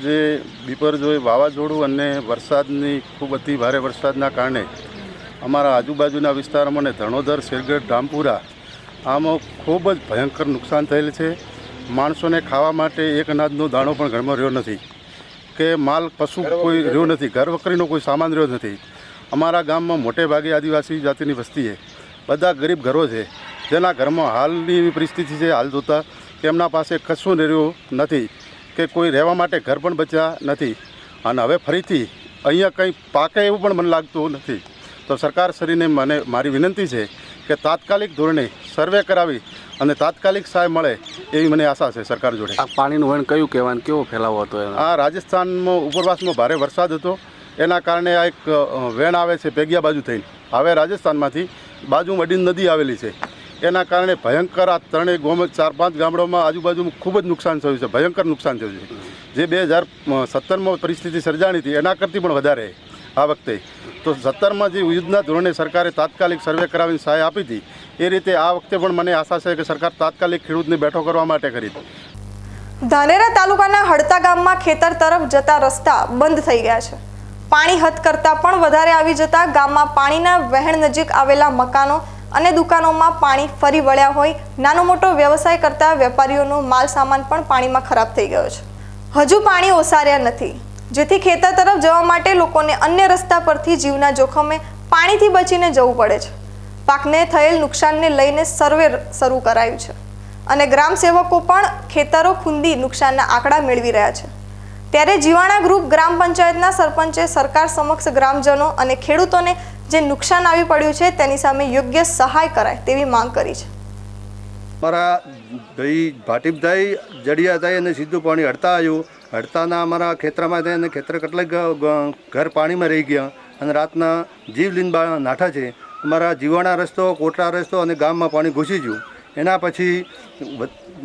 જે બિપરજોય વાવાઝોડું અને વરસાદની ખૂબ અતિ ભારે વરસાદના કારણે અમારા આજુબાજુના વિસ્તારોમાં અને ધણોદર, શેરગઢ, રામપુરા આમાં ખૂબ જ ભયંકર નુકસાન થયેલ છે। માણસોને ખાવા માટે એક અનાજનો દાણો પણ ઘરમાં રહ્યો નથી કે માલ પશુ કોઈ રહ્યો નથી, ઘર વકરીનો કોઈ સામાન રહ્યો નથી। અમારા ગામમાં મોટે ભાગે આદિવાસી જાતિની વસ્તી છે, બધા ગરીબ ઘરો છે, જેના ઘરમાં હાલની પરિસ્થિતિ છે હાલ જોતાં કે એમના પાસે કશું રહ્યું નથી કે કોઈ રહેવા માટે ઘર પણ બચ્યા નથી અને હવે ફરીથી અહીંયા કંઈ પાકે એવું પણ મને લાગતું નથી। તો સરકારશ્રીને મને મારી વિનંતી છે કે તાત્કાલિક ધોરણે સર્વે કરાવી અને તાત્કાલિક સહાય મળે એવી મને આશા છે સરકાર જોડે। આ પાણીનું વહેણ કયું કહેવાનું, કેવો ફેલાવો હતો? આ રાજસ્થાનમાં ઉપરવાસમાં ભારે વરસાદ હતો, એના કારણે આ એક વેણ આવે છે પેગિયા બાજુ થઈને હવે રાજસ્થાનમાંથી બાજુમાં અડીન નદી આવેલી છે, એના કારણે ભયંકર આ ત્રણેય ગામ 4-5 ગામડાઓમાં આજુબાજુમાં ખૂબ જ નુકસાન થયું છે, ભયંકર નુકસાન થયું છે। જે 2017માં પરિસ્થિતિ સર્જાણી હતી એના કરતાં પણ વધારે આ વખતે। તો 17માં જે યુદ્ધના ધોરણે સરકારે તાત્કાલિક સર્વે કરાવીને સહાય આપી હતી એ રીતે આ વખતે પણ મને આશા છે કે સરકાર તાત્કાલિક ખેડૂતને બેઠો કરવા માટે કરી। ધાનેરા તાલુકાના હડતા ગામમાં ખેતર તરફ જતા રસ્તા બંધ થઈ ગયા છે। પાણી હદ કરતાં પણ વધારે આવી જતા ગામમાં પાણીના વહેણ નજીક આવેલા મકાનો અને દુકાનોમાં પાણી ફરી વળ્યા હોય નાનો મોટો વ્યવસાય કરતા વેપારીઓનો માલ સામાન પણ પાણીમાં ખરાબ થઈ ગયો છે। હજુ પાણી ઓસાર્યા નથી, જેથી ખેતર તરફ જવા માટે લોકોને અન્ય રસ્તા પરથી જીવના જોખમે પાણીથી બચીને જવું પડે છે। પાકને થયેલ નુકસાનને લઈને સર્વે શરૂ કરાયું છે અને ગ્રામ સેવકો પણ ખેતરો ખૂંદી નુકસાનના આંકડા મેળવી રહ્યા છે। ત્યારે જીવાણા ગ્રુપ ગ્રામ પંચાયતના સરપંચે સરકાર સમક્ષ ગ્રામજનો અને ખેડૂતોને જે નુકસાન આવી પડ્યું છે તેની સામે યોગ્ય સહાય કરાય તેવી માંગ કરી છે। અમારા ભાઈ ભાટીભાઈ જડિયા થાય અને સીધું પાણી હડતા આવ્યું, હડતાના અમારા ખેતરમાં થાય અને ખેતર કેટલાક ઘર પાણીમાં રહી ગયા અને રાતના જીવલીન નાઠા છે। અમારા જીવાણા રસ્તો, કોટડા રસ્તો અને ગામમાં પાણી ઘૂસી ગયું। એના પછી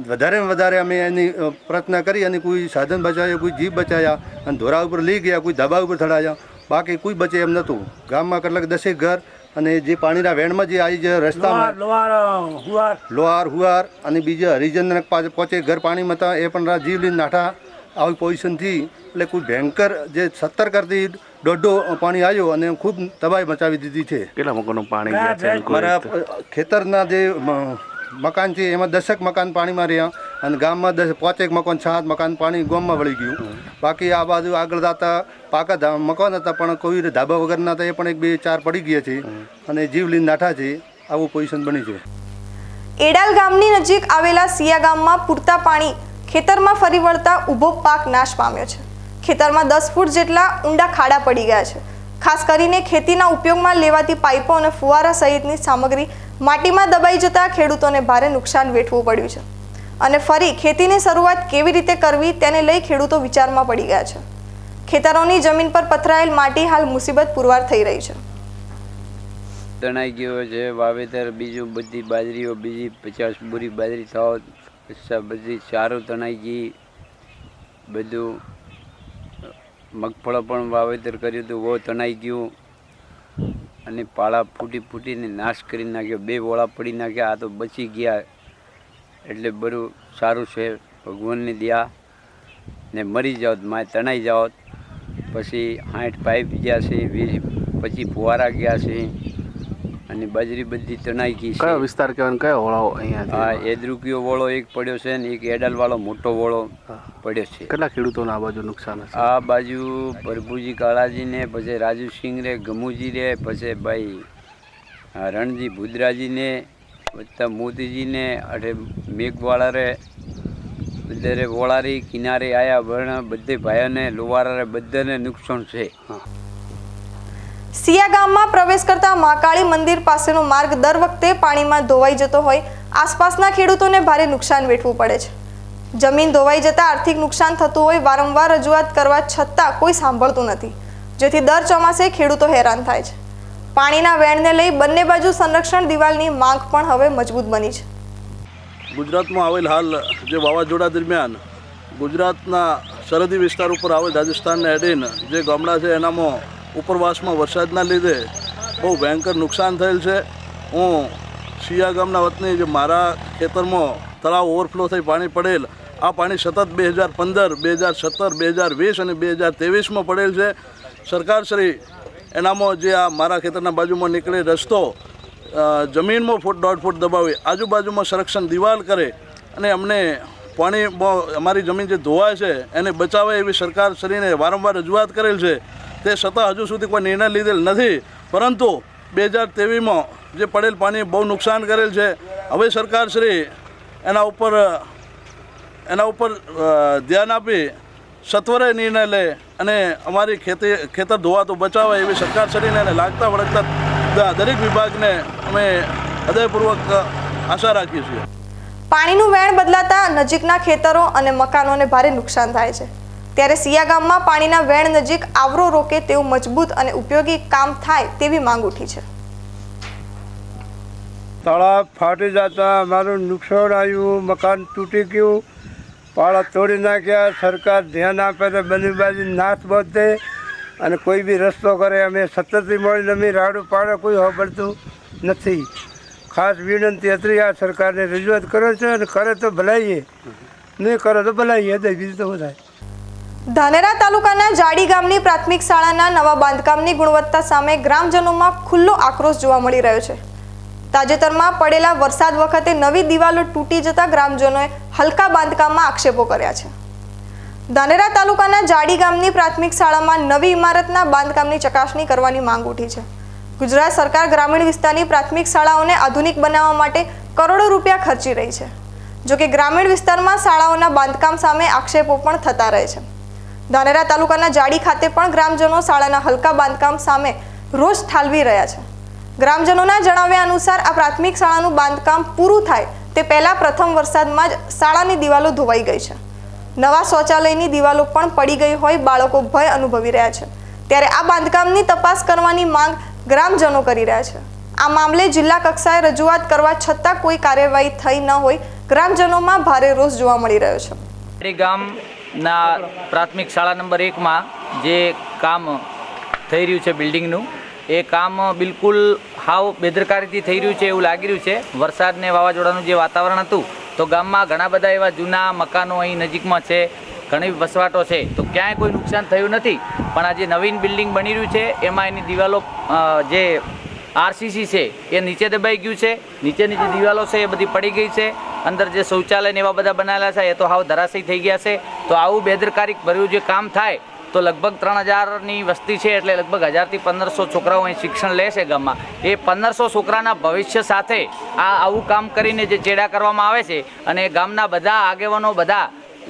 વધારે અમે એની પ્રયત્ન કરી અને કોઈ સાધન બચાવ્યા, કોઈ જીવ બચાવ્યા અને ધોરા ઉપર લઈ ગયા, કોઈ ધાબા ઉપર ચડાવ્યા, બાકી કોઈ બચે એમ નહોતું। ગામમાં કેટલાક 10 ઘર અને જે પાણીના વેણમાં જે આવી જાય રસ્તામાં લોહાર હુવાર અને બીજા હરિજનને 5 ઘર પાણીમાં હતા એ પણ જીવલીન નાઠા આવી પોઝિશનથી એટલે કોઈ ભયંકર જે 17 કરતી 1.5 પાણી આવ્યો અને ખૂબ તબાહી મચાવી દીધી છે। કેટલા મકાનો પાણી ગયા છે? મારા ખેતરના જે મકાન છે એમાં 10 મકાન પાણીમાં રહ્યા અને ગામમાં 5 મકાન 7 મકાન પાણી ગામમાં વળી ગયું। બાકી આ બાજુ આગળ જતા પાકા મકાન હતા પણ કોઈ ધાબા વગરના હતા, એ પણ 1-2-4 પડી ગયા છે અને જીવલીન નાઠા છે, આવું પોઝિશન બની છે। એડાલ ગામની નજીક આવેલા સિયા ગામમાં પૂરતા પાણી ખેતરમાં ફરી વળતા ઊભો પાક નાશ પામ્યો છે। ખેતરમાં 10 ફૂટ જેટલા ઊંડા ખાડા પડી ગયા છે। ખાસ કરીને ખેતીના ઉપયોગમાં લેવાતી પાઇપો અને ફુવારા સહિતની સામગ્રી માટીમાં દબાઈ જતા ખેડૂતોને ભારે નુકસાન વેઠવું પડ્યું છે અને ફરી ખેતીની શરૂઆત કેવી રીતે કરવી તેને લઈ ખેડૂતો વિચારમાં પડી ગયા છે। ખેતરોની જમીન પર પથરાયેલ માટી હાલ મુસીબત પુરવાર થઈ રહી છે। તણાઈ ગયો છે વાવેતર, બીજું બધી બાજરીઓ, બીજી 50 બોરી બાજરી થાવ, બધી ચારો તણાઈ ગઈ, બધું મગફળો પણ વાવેતર કર્યું હતું બહુ તણાઈ ગયું અને પાળા ફૂટીને નાશ કરી નાખ્યો। 2 વોળા પડી નાખ્યા, આ તો બચી ગયા એટલે બધું સારું છે, ભગવાનની દયા ને મરી જાઓ માય તણાઈ જાઓ પછી 60 પાઇપ ગયા છે, 25 ફુવારા ગયા છે અને બાજરી બધી તણાઈ ગઈ છે. કયો વિસ્તાર કહેવાય ને કયો વળો અહીંયા? હા, એદરુકીયો વળો એક પડ્યો છે ને એક એડાલવાળો મોટો વળો પડ્યો છે. કેટલા ખેડૂતોને આ બાજુ નુકસાન હશે? આ બાજુ પ્રભુજી કાળાજીને, પછી રાજુસિંહ રે, ગમુજી રે, પછી ભાઈ રણજી ભુદરાજીને, વત્તા મોતીજીને, અઠે મેઘવાળા રે, બધે વોળારી કિનારે આયા વણ બધે ભાઈઓને લોવારા બધાને નુકસાન છે. સિયા ગામમાં પ્રવેશ કરતા મહાકાળી મંદિર પાસેનો માર્ગ દર વખતે પાણીમાં ધોવાઈ જતો હોય આસપાસના ખેડૂતોને ભારે નુકસાન વેઠવું પડે છે. જમીન ધોવાઈ જતા આર્થિક નુકસાન થતું હોય વારંવાર રજૂઆત કરવા છતાં કોઈ સાંભળતું નથી, જેથી દર ચોમાસે ખેડૂતો હેરાન થાય છે. પાણીના વેણને લઈ બંને બાજુ સંરક્ષણ દિવાલની માંગ પણ હવે મજબૂત બની છે. ગુજરાતમાં આવેલ હાલ જે વાવાઝોડા દરમિયાન ગુજરાતના સરહદી વિસ્તાર ઉપર આવેલ રાજસ્થાનને અડીને જે ગામડા છે એનામાં ઉપરવાસમાં વરસાદના લીધે બહુ ભયંકર નુકસાન થયેલ છે. હું સિયા ગામના વતની જે મારા ખેતરમાં તળાવ ઓવરફ્લો થઈ પાણી પડેલ, આ પાણી સતત 2015, 2017, 2020 અને 2023માં પડેલ છે. સરકારશ્રી એનામાં જે આ મારા ખેતરના બાજુમાં નીકળે રસ્તો જમીનમાં 1.5 ફૂટ દબાવી આજુબાજુમાં સંરક્ષણ દિવાલ કરે અને અમને પાણીમાં અમારી જમીન જે ધોવાય છે એને બચાવે એવી સરકારશ્રીને વારંવાર રજૂઆત કરેલ છે. તે છતાં હજુ સુધી કોઈ નિર્ણય લીધેલ નથી. પરંતુ 2023માં જે પડેલ પાણી બહુ નુકસાન કરેલ છે. હવે સરકારશ્રી એના ઉપર ધ્યાન આપી સત્વરે નિર્ણય લે અને અમારી ખેતર ધોવાતો બચાવે એવી સરકારશ્રીને લાગતા વળગતા દરેક વિભાગને અમે હૃદયપૂર્વક આશા રાખીએ છીએ. પાણીનું વેણ બદલાતા નજીકના ખેતરો અને મકાનોને ભારે નુકસાન થાય છે. ત્યારે સિયા ગામમાં પાણીના વેણ નજીક આવરો રોકે તેવું મજબૂત અને ઉપયોગી કામ થાય તેવી માંગ ઉઠી છે. તળાવ ફાટી જતા અમારું નુકસાન આવ્યું, મકાન તૂટી ગયું, પાળા તોડી નાખ્યા. સરકાર ધ્યાન આપે તો બની બાજુ નાશ બધે અને કોઈ બી રસ્તો કરે અમે સતતથી મળીને અમે રાડું પાડે કોઈ સાંભળતું નથી. ખાસ વિનંતી હતી આ સરકારને રજૂઆત કરે છે અને કરે તો ભલાઈએ, નહીં કરે તો ભલાઈએ, બીજું તો શું થાય. ધાનેરા તાલુકાના જાડી ગામની પ્રાથમિક શાળાના નવા બાંધકામની ગુણવત્તા સામે ગ્રામજનોમાં ખુલ્લો આક્રોશ જોવા મળી રહ્યો છે. તાજેતરમાં પડેલા વરસાદ વખતે નવી દિવાલો તૂટી જતા ગ્રામજનોએ હલકા બાંધકામમાં આક્ષેપો કર્યા છે. ધાનેરા તાલુકાના જાડી ગામની પ્રાથમિક શાળામાં નવી ઇમારતના બાંધકામની ચકાસણી કરવાની માંગ ઉઠી છે. ગુજરાત સરકાર ગ્રામીણ વિસ્તારની પ્રાથમિક શાળાઓને આધુનિક બનાવવા માટે કરોડો રૂપિયા ખર્ચી રહી છે. જોકે ગ્રામીણ વિસ્તારમાં શાળાઓના બાંધકામ સામે આક્ષેપો પણ થતા રહે છે. ધાનેરા તાલુકાના જાડી ખાતે પણ ગ્રામજનો શાળાના હલકા બાંધકામ સામે રોષ ઠાલવી રહ્યા છે. ગ્રામજનોના જણાવ્યા અનુસાર આ પ્રાથમિક શાળાનું બાંધકામ પૂરું થાય તે પહેલા પ્રથમ વરસાદમાં જ શાળાની દિવાલો ધોવાઈ ગઈ છે. નવા શૌચાલયની દિવાલો પણ પડી ગઈ હોય બાળકો ભય અનુભવી રહ્યા છે. ત્યારે આ બાંધકામની તપાસ કરવાની માંગ ગ્રામજનો કરી રહ્યા છે. આ મામલે જિલ્લા કક્ષાએ રજૂઆત કરવા છતાં કોઈ કાર્યવાહી થઈ ન હોય ગ્રામજનોમાં ભારે રોષ જોવા મળી રહ્યો છે. ગામના પ્રાથમિક શાળા નંબર 1માં જે કામ થઈ રહ્યું છે બિલ્ડિંગનું, એ કામ બિલકુલ હાવ બેદરકારીથી થઈ રહ્યું છે એવું લાગી રહ્યું છે. વરસાદ ને વાવાઝોડાનું જે વાતાવરણ હતું તો ગામમાં ઘણા બધા એવા જૂના મકાનો અહીં નજીકમાં છે, ઘણી વસવાટો છે, તો ક્યાંય કોઈ નુકસાન થયું નથી. પણ આ જે નવીન બિલ્ડિંગ બની રહ્યું છે એમાં એની દિવાલો જે આરસીસી છે એ નીચે દબાઈ ગયું છે. નીચેની જે દિવાલો છે એ બધી પડી ગઈ છે. અંદર જે શૌચાલય ને એવા બધા બનાવેલા છે એ તો હાવ ધરાશયી થઈ ગયા છે. તો આવું બેદરકારી ભર્યું જે કામ થાય તો લગભગ 3000ની વસ્તી છે, એટલે લગભગ 1000 થી 1500 છોકરાઓ અહીં શિક્ષણ લે છે ગામમાં. એ 1500 છોકરાના ભવિષ્ય સાથે આવું કામ કરીને જે ચેડા કરવામાં આવે છે અને ગામના બધા આગેવાનો, બધા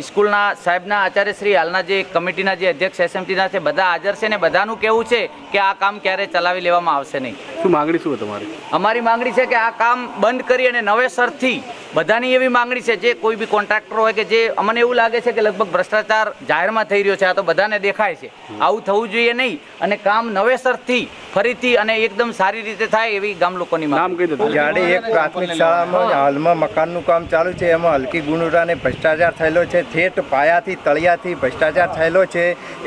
સ્કૂલના સાહેબના આચાર્યશ્રી, હાલના જે કમિટીના જે અધ્યક્ષ એસએમસીના છે, બધા હાજર છે ને બધાનું કહેવું છે કે આ કામ ક્યારે ચલાવી લેવામાં આવશે નહીં. શું માંગણી શું તમારી? અમારી માંગણી છે કે આ કામ બંધ કરી અને નવેસરથી બધાની એવી માંગણી છે, જે કોઈ બી કોન્ટ્રાક્ટર હોય કે જે અમને એવું લાગે છે કે લગભગ ભ્રષ્ટાચાર જાહેરમાં થઈ રહ્યો છે, આ તો બધાને દેખાય છે, આવું થવું જોઈએ નહીં અને કામ નવેસરથી ફરીથી અને એકદમ સારી રીતે થાય એવી ગામ લોકોની માંગ. જાડે એક પ્રાથમિક શાળામાં હાલમાં મકાનનું કામ ચાલુ છે, એમાં હલકી ગુણવત્તાને ભ્રષ્ટાચાર થયેલો છે. ઠેઠ પાયાથી તળિયાથી ભ્રષ્ટાચાર થયેલો છે.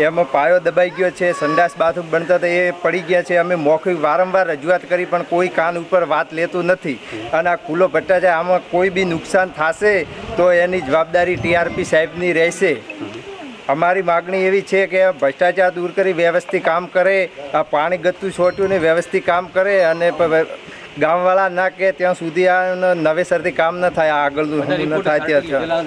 એમાં પાયો દબાઈ ગયો છે, સંડાસ બાથરૂમ બનતા હતા એ પડી ગયા છે. અમે મૌખિક વારંવાર રજૂઆત કરી પણ કોઈ કાન ઉપર વાત લેતું નથી. અને આ ખુલ્લો ભ્રષ્ટાચાર, આમાં કોઈ બી નુકસાન થશે તો એની જવાબદારી ટીઆરપી સાહેબની રહેશે. અમારી માગણી એવી છે કે ભ્રષ્ટાચાર દૂર કરી વ્યવસ્થિત કામ કરે, આ પાણી ગતું છોટ્યું ને વ્યવસ્થિત કામ કરે અને ગામવાળા ના કે ત્યાં સુધી આ નવેસરથી કામ ન થાય, આગળનું ન થાય ત્યાં.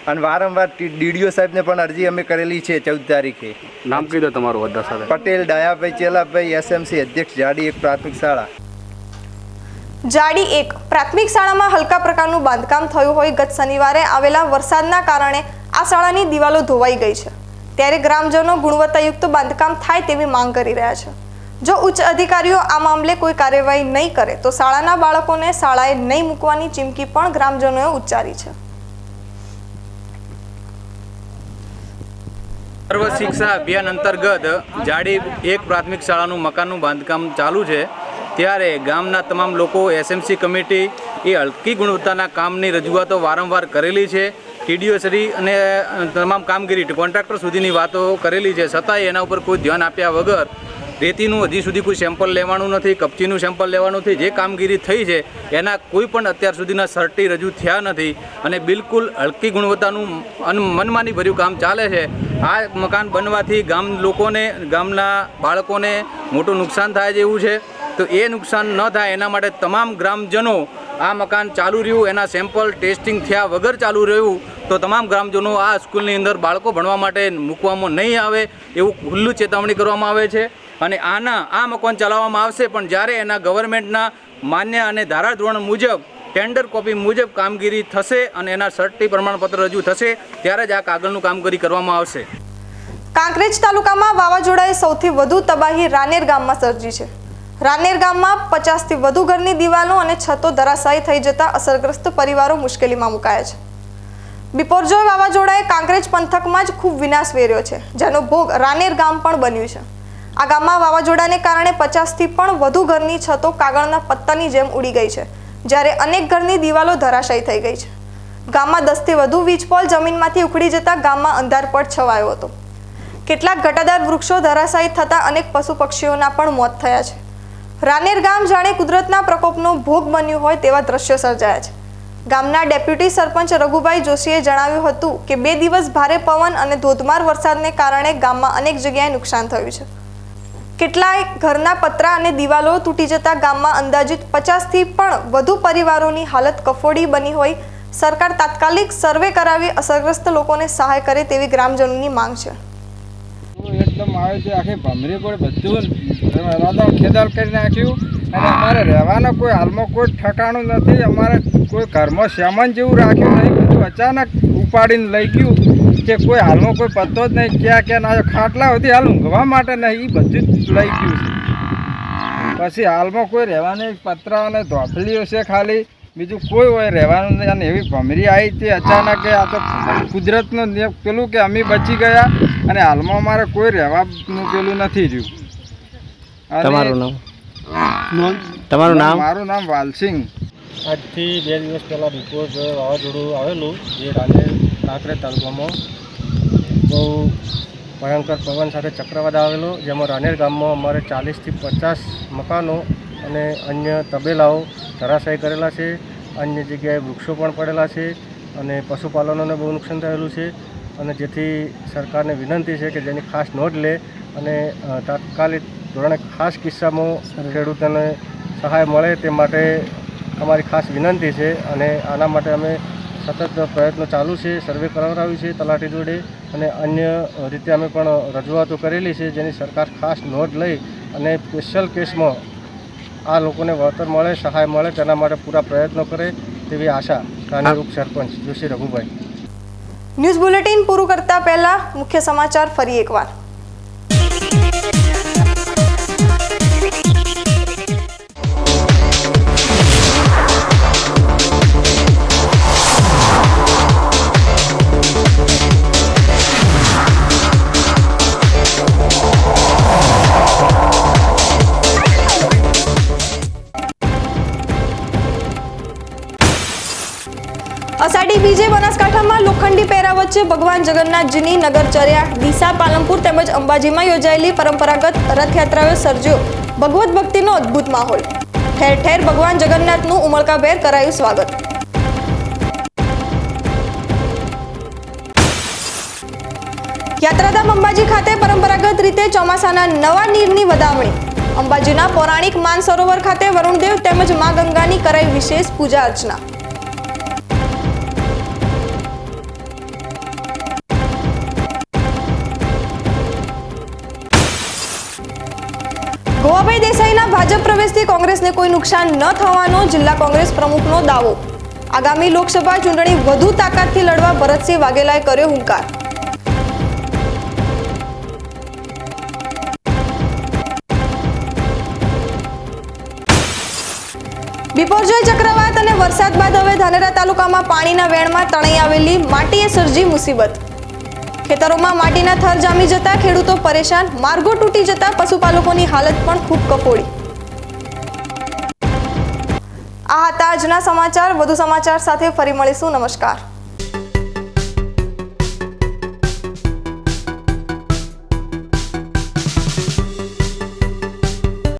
અને વારંવાર ડીડીઓ સાહેબને પણ અરજી અમે કરેલી છે 14 તારીખે. નામ કહી દો તમારું બધા સાથે. પટેલ ડાયાભાઈ ચેલાભાઈ, SMC અધ્યક્ષ, જાડી 1 પ્રાથમિક શાળા. જાડી 1 પ્રાથમિક શાળામાં હલકા પ્રકારનું બાંધકામ થયું હોય ગત શનિવારે આવેલા વરસાદના કારણે આ શાળાની દિવાલો ધોવાઈ ગઈ છે. ત્યારે ગ્રામજનો ગુણવત્તાયુક્ત બાંધકામ થાય તેવી માંગ કરી રહ્યા છે. જો ઉચ્ચ અધિકારીઓ આ મામલે કોઈ કાર્યવાહી નહીં કરે તો શાળાના બાળકોને શાળાએ નહીં મૂકવાની ચીમકી પણ ગ્રામજનોએ ઉચ્ચારી છે. સર્વ શિક્ષા અભિયાન અંતર્ગત જાડી 1 પ્રાથમિક શાળાનું મકાનનું બાંધકામ ચાલુ છે. ત્યારે ગામના તમામ લોકો, SMC કમિટી એ હલકી ગુણવત્તાના કામની રજૂઆતો વારંવાર કરેલી છે. TDO શ્રી અને તમામ કામગીરી કોન્ટ્રાક્ટર સુધીની વાતો કરેલી છે, છતાંય એના ઉપર કોઈ ધ્યાન આપ્યા વગર રેતીનું હજી સુધી કોઈ સેમ્પલ લેવાનું નથી, કપચીનું સેમ્પલ લેવાનું નથી. જે કામગીરી થઈ છે એના કોઈ પણ અત્યાર સુધીના સર્ટી રજૂ થયા નથી અને બિલકુલ હલકી ગુણવત્તાનું મનમાની ભર્યું કામ ચાલે છે. આ મકાન બનવાથી ગામ લોકોને, ગામના બાળકોને મોટું નુકસાન થાય જેવું છે. તો એ નુકસાન ન થાય એના માટે તમામ ગ્રામજનો આ મકાન ચાલુ રહ્યું, એના સેમ્પલ ટેસ્ટિંગ થયા વગર ચાલુ રહ્યું તો તમામ ગ્રામજનો આ સ્કૂલની અંદર બાળકો ભણવા માટે મૂકવામાં નહીં આવે એવું ખુલ્લું ચેતવણી કરવામાં આવે છે. અને આ મકાન ચલાવવામાં આવશે પણ જ્યારે એના ગવર્મેન્ટના માન્ય અને ધારાધોરણ મુજબ ટેન્ડર કોપી મુજબ કામગીરી થશે અને એના સર્ટી પ્રમાણપત્ર રજૂ થશે ત્યારે જ આ કાગળનું કામગીરી કરવામાં આવશે. કાંકરેજ તાલુકામાં વાવાઝોડાએ સૌથી વધુ તબાહી રાનેર ગામમાં સર્જી છે. રાનેર ગામમાં 50 થી વધુ ઘરની દિવાલો અને છતો ધરાશાયી થઈ જતા અસરગ્રસ્ત પરિવારો મુશ્કેલીમાં મુકાયા છે. બિપોરજોય વાવાઝોડાએ કાંકરેજ પંથકમાં જ ખૂબ વિનાશ વેર્યો છે, જેનો ભોગ રાનેર ગામ પણ બન્યું છે. આ ગામમાં વાવાઝોડાને કારણે 50 થી પણ વધુ ઘરની છતો કાગળના પત્તાની જેમ ઉડી ગઈ છે, જ્યારે અનેક ઘરની દિવાલો ધરાશાયી થઈ ગઈ છે. ગામમાં 10 થી વધુ વીજપોલ જમીનમાંથી ઉખડી જતા ગામમાં અંધારપટ છવાયો હતો. કેટલાક ઘટાદાર વૃક્ષો ધરાશાયી થતા અનેક પશુ પક્ષીઓના પણ મોત થયા છે. રાનેર ગામ જાણે કુદરતના પ્રકોપનો ભોગ બન્યું હોય તેવા દ્રશ્યો સર્જાયા છે. ગામના ડેપ્યુટી સરપંચ રઘુભાઈ જોશીએ જણાવ્યું હતું કે 2 દિવસ ભારે પવન અને ધોધમાર વરસાદને કારણે ગામમાં અનેક જગ્યાએ નુકસાન થયું છે. કેટલાય ઘરના પતરા અને દિવાલો તૂટી જતા ગામમાં અંદાજિત 50 થી પણ વધુ પરિવારોની હાલત કફોડી બની હોય. સરકાર તાત્કાલિક સર્વે કરાવી અસરગ્રસ્ત લોકોને સહાય કરે તેવી ગ્રામજનોની માંગ છે. એકદમ આવે છે, આખી ભમરી પર બધું ખેદાલ કરી નાખ્યું અને અમારે રહેવાનો કોઈ હાલમાં કોઈ ઠકાણું નથી. અમારે કોઈ ઘરમાં સામાન જેવું રાખ્યું નહીં, બધું અચાનક ઉપાડીને લઈ ગયું કે કોઈ હાલમાં કોઈ પત્તો જ નહીં. ક્યાં આવ્યો, ખાટલા સુધી હાલ ઊંઘવા માટે નહીં, એ બધું જ લઈ ગયું છે. પછી હાલમાં કોઈ રહેવાની પતરા અને ધોફલીઓ છે ખાલી, બીજું કોઈ હોય રહેવાનું નહીં. અને એવી ભમરી આવી તે અચાનક આ તો કુદરતનું પેલું કે અમે બચી ગયા અને હાલમાં અમારે કોઈ રહેવાનું પેલું નથી રહ્યું. તમારું નામ? મારું નામ વાલસિંહ. આજથી 2 દિવસ પહેલાં બપોર વાવાઝોડું આવેલું જે રાનેર કાંકરેજ તાલુકામાં બહુ ભયંકર પવન સાથે ચક્રવાત આવેલો, જેમાં રાનેર ગામમાં અમારે 40 થી 50 મકાનો અને અન્ય તબેલાઓ ધરાશાયી કરેલા છે. અન્ય જગ્યાએ વૃક્ષો પણ પડેલા છે અને પશુપાલનોને બહુ નુકસાન થયેલું છે. અને જેથી સરકારને વિનંતી છે કે જેની ખાસ નોંધ લે અને તાત્કાલિક ધોરણે ખાસ કિસ્સામાં ખેડૂતોને સહાય મળે તે માટે અમારી ખાસ વિનંતી છે. અને આના માટે અમે સતત પ્રયત્નો ચાલુ છે, સર્વે કરાવડાવ્યું છે તલાટી જોડે અને અન્ય રીતે અમે પણ રજૂઆતો કરેલી છે, જેની સરકાર ખાસ નોંધ લઈ અને સ્પેશિયલ કેસમાં આ લોકોને વળતર મળે, સહાય મળે તેના માટે પૂરા પ્રયત્નો કરે તેવી આશા. રાનેર ઉપસરપંચ જોશી રઘુભાઈ. ન્યૂઝ બુલેટિન પૂરું કરતા પહેલા મુખ્ય સમાચાર ફરી એકવાર. અષાઢી બીજે બનાસકાંઠામાં લોખંડી પહેરા વચ્ચે ભગવાન જગન્નાથજીની નગરચર્યા ડીસા, પાલનપુર તેમજ અંબાજીમાં યોજાયેલી પરંપરાગત રથયાત્રાએ સર્જ્યો ભગવત ભક્તિનો અદ્ભુત માહોલ. ઠેર ઠેર ભગવાન જગન્નાથનું ઉમળકાભેર કરાયું સ્વાગત. યાત્રાધામ અંબાજી ખાતે પરંપરાગત રીતે ચોમાસાના નવા નીરની વધામણી. અંબાજીના પૌરાણિક માનસરોવર ખાતે વરુણદેવ તેમજ મા ગંગાની કરાઈ વિશેષ પૂજા અર્ચના. ગોવાભાઈ દેસાઈના ભાજપ પ્રવેશથી કોંગ્રેસને કોઈ નુકસાન ન થવાનો જિલ્લા કોંગ્રેસ પ્રમુખનો દાવો. આગામી લોકસભા ચૂંટણી વધુ તાકાતથી લડવા ભરતસિંહ વાઘેલાએ કર્યો હુંકાર. બિપોરજોય ચક્રવાત અને વરસાદ બાદ હવે ધાનેરા તાલુકામાં પાણીના વેણમાં તણાઈ આવેલી માટીએ સર્જી મુસીબત. ખેતરોમાં માટીના થર જામી જતા ખેડૂતો પરેશાન, માર્ગો તૂટી જતા પશુપાલકોની હાલત પણ ખૂબ કફોડી. આ હતા આજના સમાચાર. વધુ સમાચાર સાથે ફરી મળીશું. નમસ્કાર.